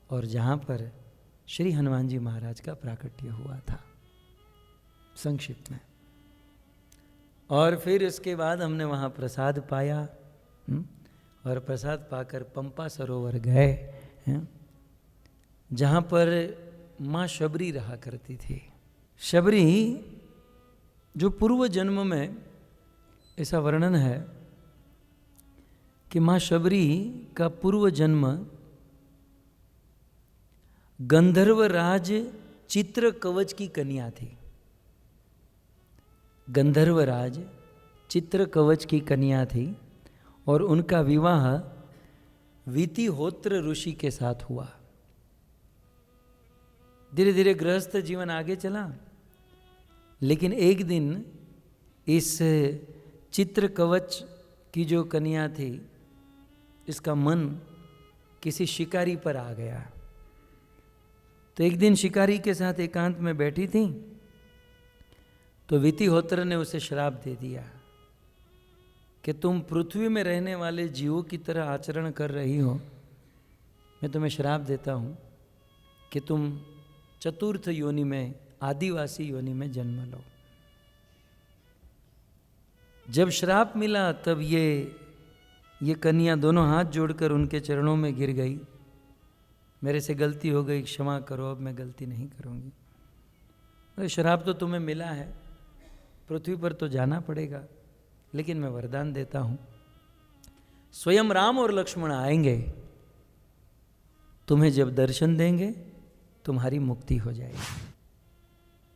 और जहाँ पर श्री हनुमान जी महाराज का प्राकट्य हुआ था, संक्षिप्त में। और फिर इसके बाद हमने वहाँ प्रसाद पाया और प्रसाद पाकर पंपा सरोवर गए, जहाँ पर माँ शबरी रहा करती थी। शबरी जो पूर्व जन्म में ऐसा वर्णन है कि माँ शबरी का पूर्व जन्म गंधर्वराज चित्रकवच की कन्या थी। गंधर्वराज चित्रकवच की कन्या थी और उनका विवाह वितिहोत्र ऋषि के साथ हुआ। धीरे धीरे गृहस्थ जीवन आगे चला, लेकिन एक दिन इस चित्रकवच की जो कन्या थी, इसका मन किसी शिकारी पर आ गया। तो एक दिन शिकारी के साथ एकांत में बैठी थी, तो वितिहोत्र ने उसे श्राप दे दिया कि तुम पृथ्वी में रहने वाले जीवों की तरह आचरण कर रही हो, मैं तुम्हें श्राप देता हूँ कि तुम चतुर्थ योनि में, आदिवासी योनि में जन्म लो। जब श्राप मिला तब ये कन्या दोनों हाथ जोड़कर उनके चरणों में गिर गई, मेरे से गलती हो गई, क्षमा करो, अब मैं गलती नहीं करूँगी। तो श्राप तो तुम्हें मिला है, पृथ्वी पर तो जाना पड़ेगा, लेकिन मैं वरदान देता हूं, स्वयं राम और लक्ष्मण आएंगे, तुम्हें जब दर्शन देंगे तुम्हारी मुक्ति हो जाएगी।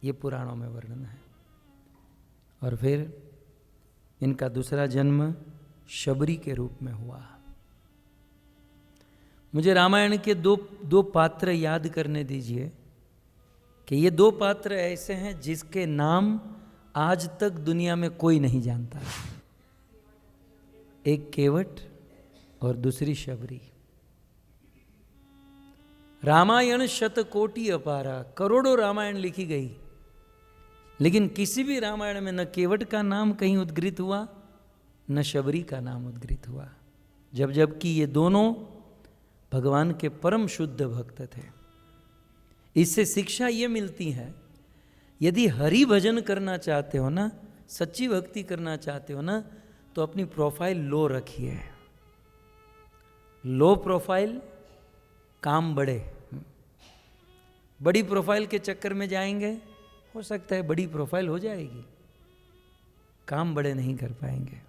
ये पुराणों में वर्णन है। और फिर इनका दूसरा जन्म शबरी के रूप में हुआ। मुझे रामायण के दो पात्र याद करने दीजिए कि ये दो पात्र ऐसे हैं जिसके नाम आज तक दुनिया में कोई नहीं जानता। एक केवट और दूसरी शबरी। रामायण शतकोटि अपारा, करोड़ों रामायण लिखी गई, लेकिन किसी भी रामायण में न केवट का नाम कहीं उद्घृत हुआ, न शबरी का नाम उद्घृत हुआ, जबकि ये दोनों भगवान के परम शुद्ध भक्त थे। इससे शिक्षा ये मिलती है, यदि हरि भजन करना चाहते हो ना, सच्ची भक्ति करना चाहते हो ना, तो अपनी प्रोफाइल लो रखिए। लो प्रोफाइल, काम बढ़े। बड़ी प्रोफाइल के चक्कर में जाएंगे, हो सकता है बड़ी प्रोफाइल हो जाएगी, काम बड़े नहीं कर पाएंगे।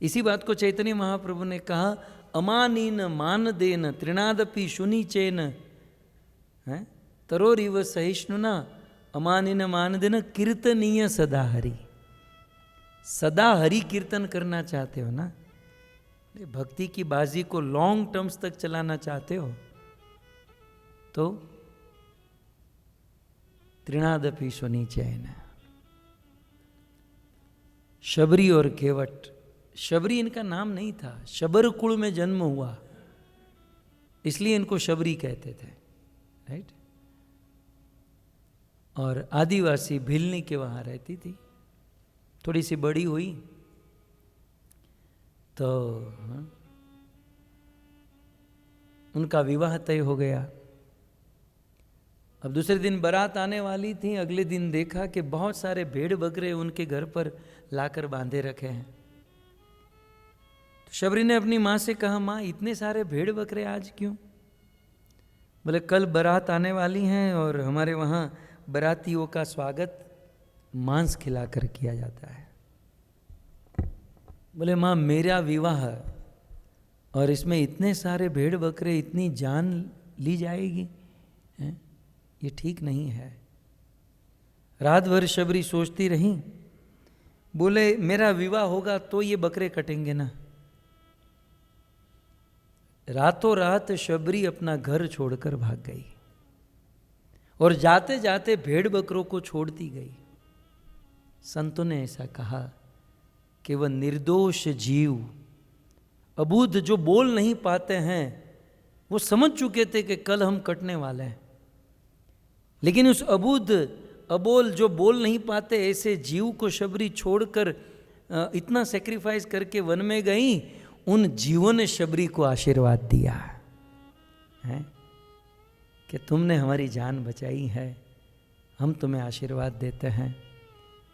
इसी बात को चैतन्य महाप्रभु ने कहा, अमानीन मान देन त्रिनादपि शुनि चेन, तरोरिव सहिष्णुना अमानीन मान देन कीर्तनीय सदा हरि। सदा हरि कीर्तन करना चाहते हो ना, भक्ति की बाजी को लॉन्ग टर्म्स तक चलाना चाहते हो, तो त्रिनादपि शुनि चैन। शबरी और केवट, शबरी इनका नाम नहीं था, शबर कुल में जन्म हुआ, इसलिए इनको शबरी कहते थे, राइट। और आदिवासी भिलनी के वहाँ रहती थी, थोड़ी सी बड़ी हुई तो उनका विवाह तय हो गया। अब दूसरे दिन बारात आने वाली थी, अगले दिन देखा कि बहुत सारे भेड़ बकरे उनके घर पर लाकर बांधे रखे हैं। तो शबरी ने अपनी माँ से कहा, माँ इतने सारे भेड़ बकरे आज क्यों? बोले कल बारात आने वाली हैं और हमारे वहाँ बारातियों का स्वागत मांस खिलाकर किया जाता है। बोले माँ मेरा विवाह और इसमें इतने सारे भेड़ बकरे, इतनी जान ली जाएगी, हैं? ये ठीक नहीं है। रात भर शबरी सोचती रही, बोले मेरा विवाह होगा तो ये बकरे कटेंगे ना। रातों रात शबरी अपना घर छोड़कर भाग गई और जाते जाते भेड़ बकरों को छोड़ती गई। संतों ने ऐसा कहा कि वह निर्दोष जीव, अबूध जो बोल नहीं पाते हैं, वो समझ चुके थे कि कल हम कटने वाले हैं, लेकिन उस अबूध अबोल जो बोल नहीं पाते ऐसे जीव को शबरी छोड़कर इतना सेक्रीफाइस करके वन में गई। उन जीवों ने शबरी को आशीर्वाद दिया है कि तुमने हमारी जान बचाई है, हम तुम्हें आशीर्वाद देते हैं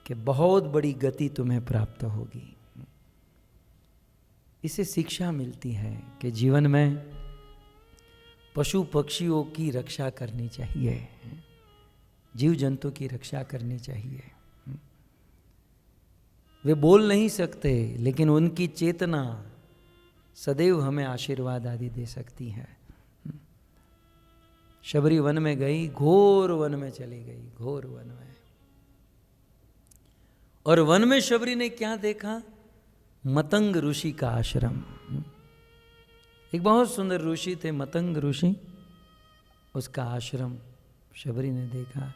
कि बहुत बड़ी गति तुम्हें प्राप्त होगी। इससे शिक्षा मिलती है कि जीवन में पशु पक्षियों की रक्षा करनी चाहिए, जीव जंतु की रक्षा करनी चाहिए। वे बोल नहीं सकते, लेकिन उनकी चेतना सदैव हमें आशीर्वाद आदि दे सकती है। शबरी वन में गई, घोर वन में चली गई, घोर वन में। और वन में शबरी ने क्या देखा? मतंग ऋषि का आश्रम। एक बहुत सुंदर ऋषि थे मतंग ऋषि, उसका आश्रम शबरी ने देखा।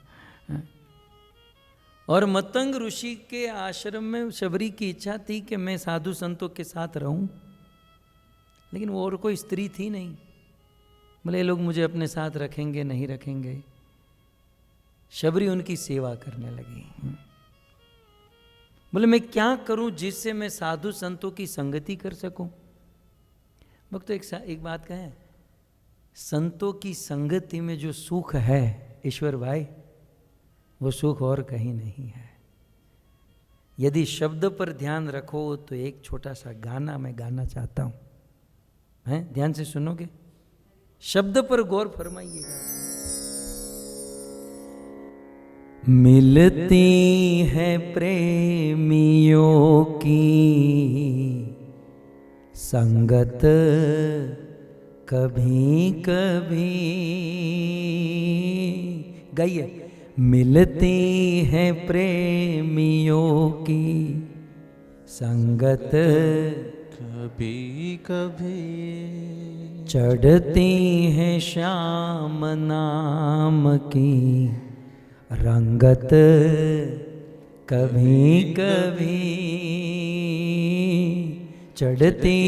और मतंग ऋषि के आश्रम में शबरी की इच्छा थी कि मैं साधु संतों के साथ रहूं, लेकिन वो और कोई स्त्री थी नहीं। बोले ये लोग मुझे अपने साथ रखेंगे नहीं रखेंगे। शबरी उनकी सेवा करने लगी। बोले मैं क्या करूं जिससे मैं साधु संतों की संगति कर सकूं? भक्त एक बात कहें, संतों की संगति में जो सुख है ईश्वर भाई, वो सुख और कहीं नहीं है। यदि शब्द पर ध्यान रखो तो एक छोटा सा गाना मैं गाना चाहता हूं, हैं? ध्यान से सुनोगे? शब्द पर गौर फरमाइएगा। मिलती हैं प्रेमियों की संगत कभी कभी, गाइए। मिलती हैं प्रेमियों की संगत कभी कभी, चढ़ती हैं श्याम नाम की रंगत कभी कभी, चढ़ती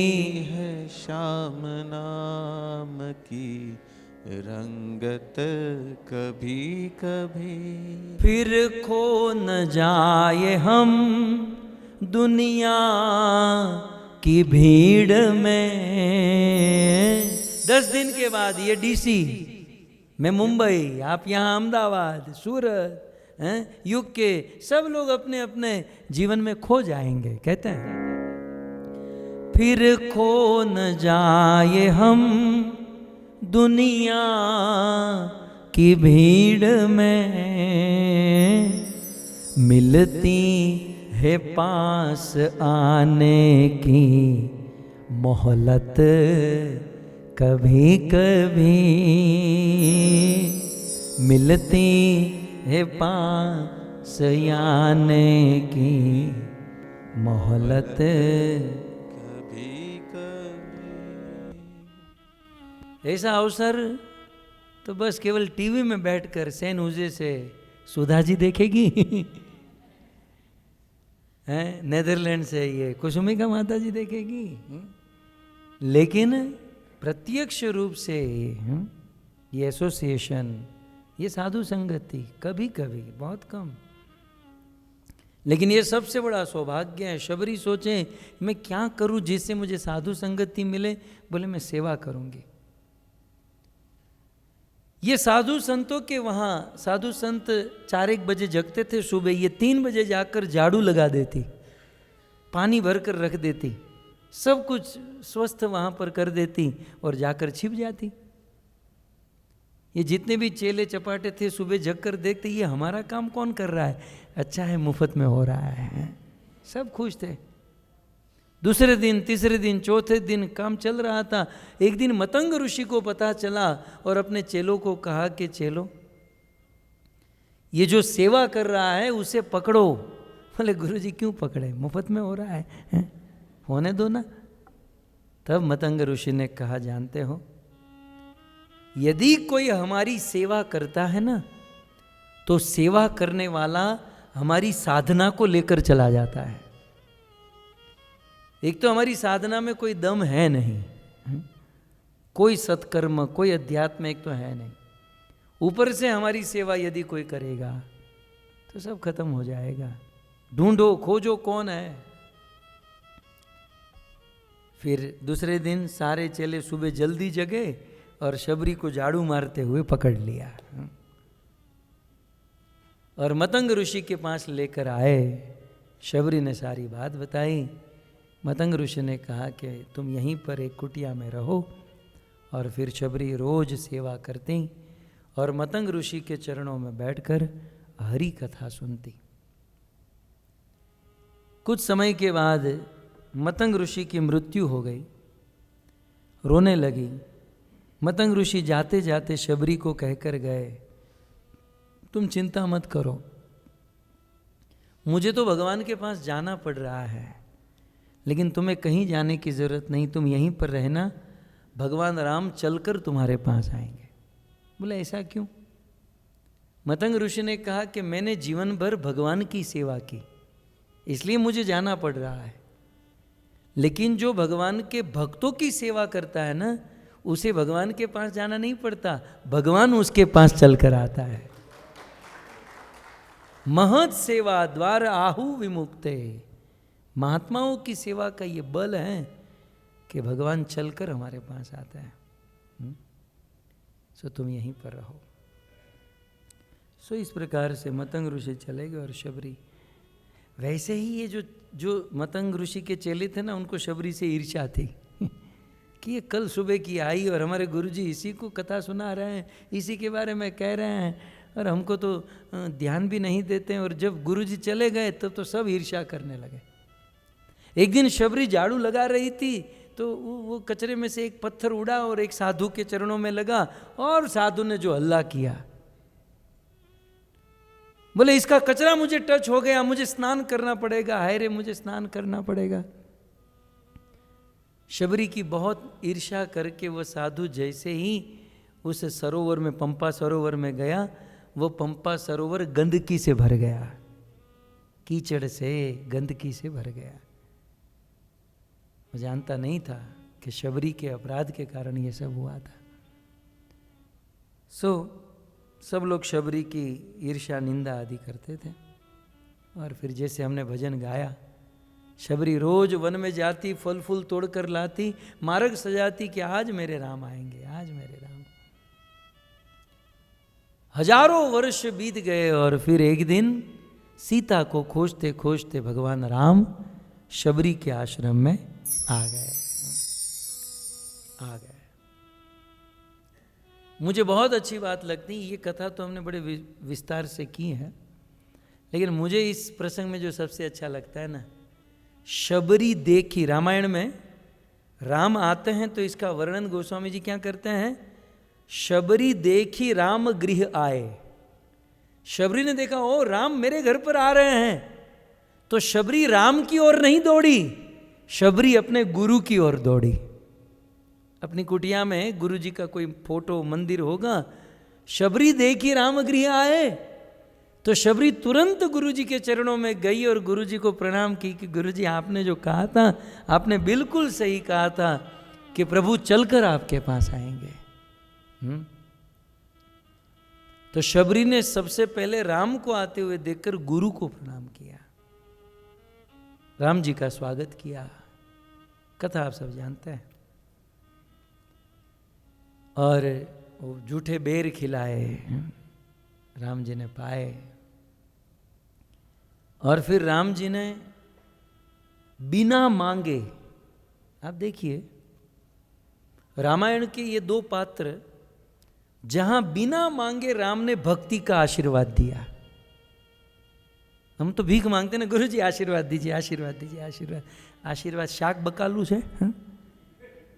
है श्याम नाम की रंगत कभी कभी। फिर खो न जाए हम दुनिया की भीड़ में। 10 दिन के बाद ये डीसी, मैं मुंबई, आप यहाँ अहमदाबाद, सूरत, यूके, सब लोग अपने अपने जीवन में खो जाएंगे, कहते हैं। फिर खो न जाए हम दुनिया की भीड़ में, मिलती है पास आने की मोहलत कभी कभी, मिलती है पास आने की मोहलत कभी कभी। ऐसा अवसर तो बस केवल टीवी में बैठकर सैन हुजे से सुधा जी देखेगी हैं, नेदरलैंड से ये कुसुमिका माता जी देखेगी, लेकिन प्रत्यक्ष रूप से ये एसोसिएशन, ये साधु संगति कभी कभी, बहुत कम। लेकिन ये सबसे बड़ा सौभाग्य है। शबरी सोचें मैं क्या करूं जिससे मुझे साधु संगति मिले, बोले मैं सेवा करूंगी। ये साधु संतों के वहाँ साधु संत 4-1 बजे जगते थे सुबह, ये 3 बजे जाकर झाड़ू लगा देती, पानी भर कर रख देती, सब कुछ स्वस्थ वहाँ पर कर देती और जाकर छिप जाती। ये जितने भी चेले चपाटे थे सुबह जग कर देखते, ये हमारा काम कौन कर रहा है, अच्छा है मुफ्त में हो रहा है, सब खुश थे। दूसरे दिन, तीसरे दिन, चौथे दिन काम चल रहा था। एक दिन मतंग ऋषि को पता चला और अपने चेलों को कहा कि चेलो, ये जो सेवा कर रहा है उसे पकड़ो। बोले गुरुजी क्यों पकड़े, मुफ्त में हो रहा है, होने दो ना। तब मतंग ऋषि ने कहा, जानते हो यदि कोई हमारी सेवा करता है ना, तो सेवा करने वाला हमारी साधना को लेकर चला जाता है। एक तो हमारी साधना में कोई दम है नहीं, कोई सत्कर्म, कोई अध्यात्म एक तो है नहीं, ऊपर से हमारी सेवा यदि कोई करेगा तो सब खत्म हो जाएगा। ढूंढो खोजो कौन है। फिर दूसरे दिन सारे चेले सुबह जल्दी जगे और शबरी को झाड़ू मारते हुए पकड़ लिया और मतंग ऋषि के पास लेकर आए। शबरी ने सारी बात बताई। मतंग ऋषि ने कहा कि तुम यहीं पर एक कुटिया में रहो, और फिर शबरी रोज सेवा करती और मतंग ऋषि के चरणों में बैठकर हरि कथा सुनती। कुछ समय के बाद मतंग ऋषि की मृत्यु हो गई, रोने लगी। मतंग ऋषि जाते जाते शबरी को कहकर गए, तुम चिंता मत करो, मुझे तो भगवान के पास जाना पड़ रहा है, लेकिन तुम्हें कहीं जाने की जरूरत नहीं, तुम यहीं पर रहना, भगवान राम चलकर तुम्हारे पास आएंगे। बोले ऐसा क्यों? मतंग ऋषि ने कहा कि मैंने जीवन भर भगवान की सेवा की, इसलिए मुझे जाना पड़ रहा है, लेकिन जो भगवान के भक्तों की सेवा करता है ना, उसे भगवान के पास जाना नहीं पड़ता, भगवान उसके पास चलकर आता है। महत सेवा द्वार आहु विमुक्ते, महात्माओं की सेवा का ये बल है कि भगवान चलकर हमारे पास आता है। सो तुम यहीं पर रहो। सो इस प्रकार से मतंग ऋषि चले गए और शबरी, वैसे ही ये जो मतंग ऋषि के चेले थे ना, उनको शबरी से ईर्ष्या थी कि ये कल सुबह की आई और हमारे गुरुजी इसी को कथा सुना रहे हैं, इसी के बारे में कह रहे हैं, और हमको तो ध्यान भी नहीं देते हैं। और जब गुरुजी चले गए तब तो सब ईर्ष्या करने लगे। एक दिन शबरी झाड़ू लगा रही थी तो वो कचरे में से एक पत्थर उड़ा और एक साधु के चरणों में लगा, और साधु ने जो हल्ला किया, बोले इसका कचरा मुझे टच हो गया, मुझे स्नान करना पड़ेगा, हाय रे मुझे स्नान करना पड़ेगा। शबरी की बहुत ईर्ष्या करके वो साधु जैसे ही उस सरोवर में, पंपा सरोवर में गया, वो पंपा सरोवर गंदगी से भर गया, कीचड़ से, गंदगी से भर गया। वो जानता नहीं था कि शबरी के अपराध के कारण ये सब हुआ था। सब लोग शबरी की ईर्ष्या, निंदा आदि करते थे। और फिर जैसे हमने भजन गाया, शबरी रोज वन में जाती, फल फूल तोड़ कर लाती, मार्ग सजाती कि आज मेरे राम आएंगे, आज मेरे राम। हजारों वर्ष बीत गए और फिर एक दिन सीता को खोजते खोजते भगवान राम शबरी के आश्रम में आ गए। मुझे बहुत अच्छी बात लगती, ये कथा तो हमने बड़े विस्तार से की है, लेकिन मुझे इस प्रसंग में जो सबसे अच्छा लगता है ना, शबरी देखी। रामायण में राम आते हैं तो इसका वर्णन गोस्वामी जी क्या करते हैं, शबरी देखी राम गृह आए। शबरी ने देखा, ओ राम मेरे घर पर आ रहे हैं, तो शबरी राम की ओर नहीं दौड़ी, शबरी अपने गुरु की ओर दौड़ी। अपनी कुटिया में गुरु जी का कोई फोटो, मंदिर होगा, शबरी देखी राम गृह आए, तो शबरी तुरंत गुरु जी के चरणों में गई और गुरु जी को प्रणाम की कि गुरु जी आपने जो कहा था, आपने बिल्कुल सही कहा था कि प्रभु चलकर आपके पास आएंगे। तो शबरी ने सबसे पहले राम को आते हुए देखकर गुरु को प्रणाम किया, राम जी का स्वागत किया। कथा आप सब जानते हैं। और वो जूठे बेर खिलाए, राम जी ने पाए। और फिर राम जी ने बिना मांगे, आप देखिए रामायण के ये दो पात्र जहां बिना मांगे राम ने भक्ति का आशीर्वाद दिया। हम तो भीख मांगते ना, गुरु जी आशीर्वाद दीजिए, आशीर्वाद दीजिए, आशीर्वाद। आशीर्वाद शाक बकालू से,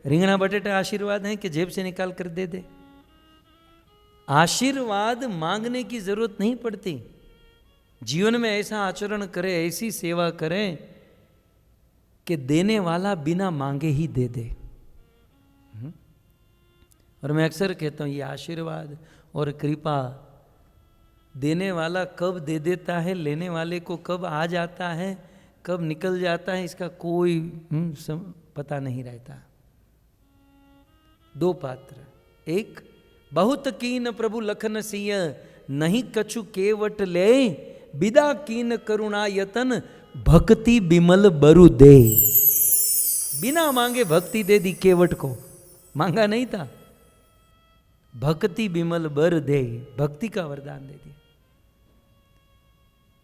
रिंगना बटेटा आशीर्वाद है कि जेब से निकाल कर दे दे। आशीर्वाद मांगने की जरूरत नहीं पड़ती। जीवन में ऐसा आचरण करें, ऐसी सेवा करें कि देने वाला बिना मांगे ही दे दे। और मैं अक्सर कहता हूँ, ये आशीर्वाद और कृपा देने वाला कब दे देता है, लेने वाले को कब आ जाता है, कब निकल जाता है, इसका कोई पता नहीं रहता। दो पात्र, एक बहुत कीन प्रभु लखन सिंह, नहीं कछु केवट ले, बिदा कीन करुणा यतन, भक्ति बिमल बरु दे। बिना मांगे भक्ति दे दी केवट को, मांगा नहीं था। भक्ति बिमल बर दे, भक्ति का वरदान दे दिया।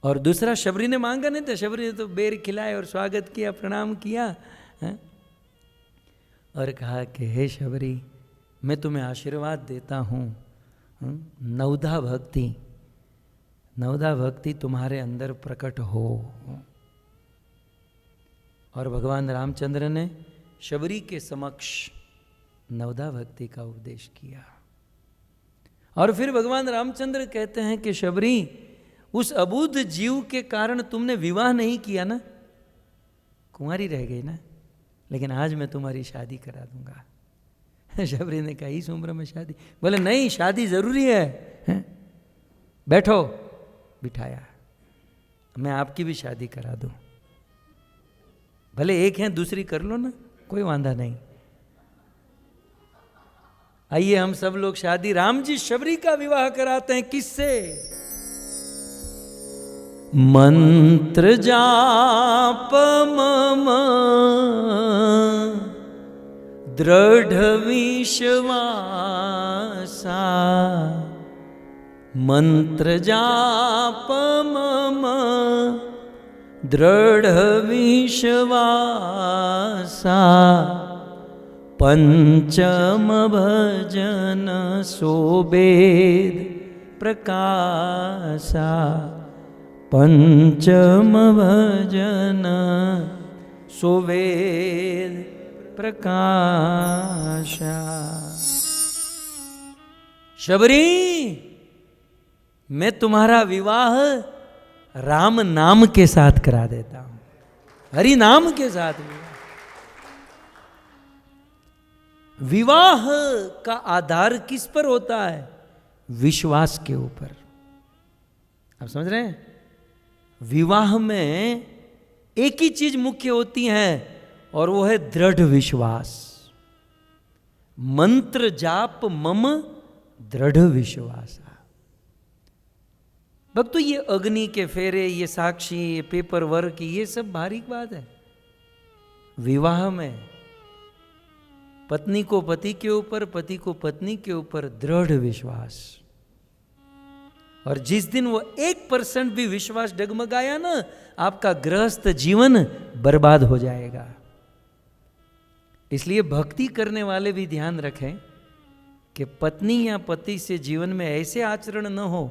और दूसरा, शबरी ने मांगा नहीं था, शबरी ने तो बेर खिलाए और स्वागत किया, प्रणाम किया है? और कहा कि हे शबरी, मैं तुम्हें आशीर्वाद देता हूँ, नवधा भक्ति, नवधा भक्ति तुम्हारे अंदर प्रकट हो। और भगवान रामचंद्र ने शबरी के समक्ष नवधा भक्ति का उपदेश किया। और फिर भगवान रामचंद्र कहते हैं कि शबरी, उस अबुद्ध जीव के कारण तुमने विवाह नहीं किया ना, कुंवारी रह गई ना, लेकिन आज मैं तुम्हारी शादी करा दूंगा। शबरी ने कहा, इस उम्र में शादी? बोले नहीं, शादी जरूरी है। बैठो, बिठाया, मैं आपकी भी शादी करा दूं। भले एक है, दूसरी कर लो ना, कोई वांधा नहीं। आइए हम सब लोग शादी, राम जी शबरी का विवाह कराते हैं। किससे? मंत्र जाप मम दृढ़ विश्वासा, मंत्र जाप मम दृढ़ विश्वासा, पंचम भजन सोबेद प्रकाशा पंचम भजन सो वेद प्रकाशा। शबरी, मैं तुम्हारा विवाह राम नाम के साथ करा देता हूं, हरि नाम के साथ। विवाह का आधार किस पर होता है? विश्वास के ऊपर। आप समझ रहे हैं? विवाह में एक ही चीज मुख्य होती है और वो है दृढ़ विश्वास। मंत्र जाप मम दृढ़ विश्वास। भक्तों, ये अग्नि के फेरे, ये साक्षी, ये पेपर वर्क, ये सब बारीक बात है। विवाह में पत्नी को पति के ऊपर, पति को पत्नी के ऊपर दृढ़ विश्वास। और जिस दिन वो 1% भी विश्वास डगमगाया ना, आपका गृहस्थ जीवन बर्बाद हो जाएगा। इसलिए भक्ति करने वाले भी ध्यान रखें कि पत्नी या पति से जीवन में ऐसे आचरण न हो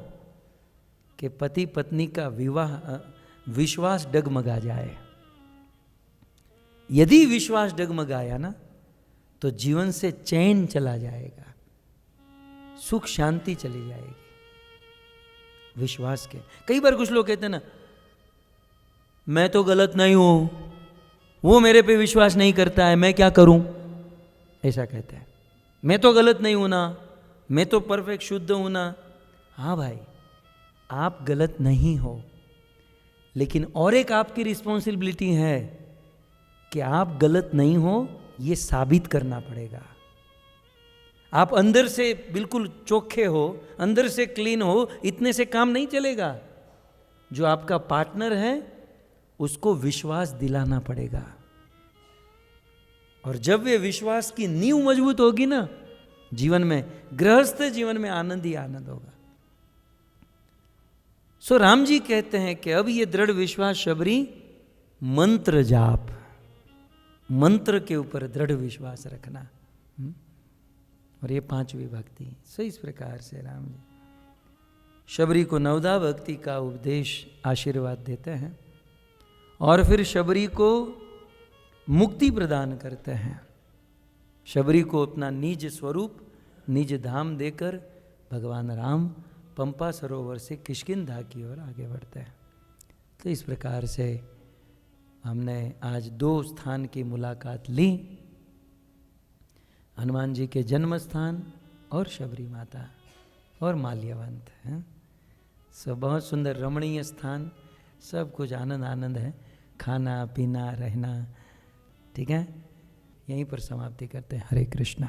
कि पति पत्नी का विश्वास डगमगा जाए। यदि विश्वास डगमगाया ना, तो जीवन से चैन चला जाएगा, सुख शांति चली जाएगी विश्वास के। कई बार कुछ लोग कहते हैं ना, मैं तो गलत नहीं हूं, वो मेरे पे विश्वास नहीं करता है, मैं क्या करूं? ऐसा कहते हैं। मैं तो गलत नहीं हूं ना, मैं तो परफेक्ट शुद्ध हूं ना। हाँ भाई, आप गलत नहीं हो, लेकिन और एक आपकी रिस्पॉन्सिबिलिटी है कि आप गलत नहीं हो, ये साबित करना पड़ेगा। आप अंदर से बिल्कुल चोखे हो, अंदर से क्लीन हो, इतने से काम नहीं चलेगा। जो आपका पार्टनर है उसको विश्वास दिलाना पड़ेगा। और जब वे विश्वास की नींव मजबूत होगी ना, जीवन में, गृहस्थ जीवन में आनंद ही आनंद होगा। सो राम जी कहते हैं कि अब ये दृढ़ विश्वास शबरी, मंत्र जाप, मंत्र के ऊपर दृढ़ विश्वास रखना। और ये 5वीं भक्ति। सो इस प्रकार से राम जी शबरी को नवदा भक्ति का उपदेश, आशीर्वाद देते हैं और फिर शबरी को मुक्ति प्रदान करते हैं। शबरी को अपना निज स्वरूप, निज धाम देकर भगवान राम पंपा सरोवर से किष्किंधा की ओर आगे बढ़ते हैं। तो इस प्रकार से हमने आज 2 स्थान की मुलाकात ली, हनुमान जी के जन्म स्थान और शबरी माता और माल्यवंत हैं। सब बहुत सुंदर रमणीय स्थान, सब कुछ आनंद आनंद है, खाना पीना रहना। ठीक है, यहीं पर समाप्ति करते हैं। हरे कृष्णा।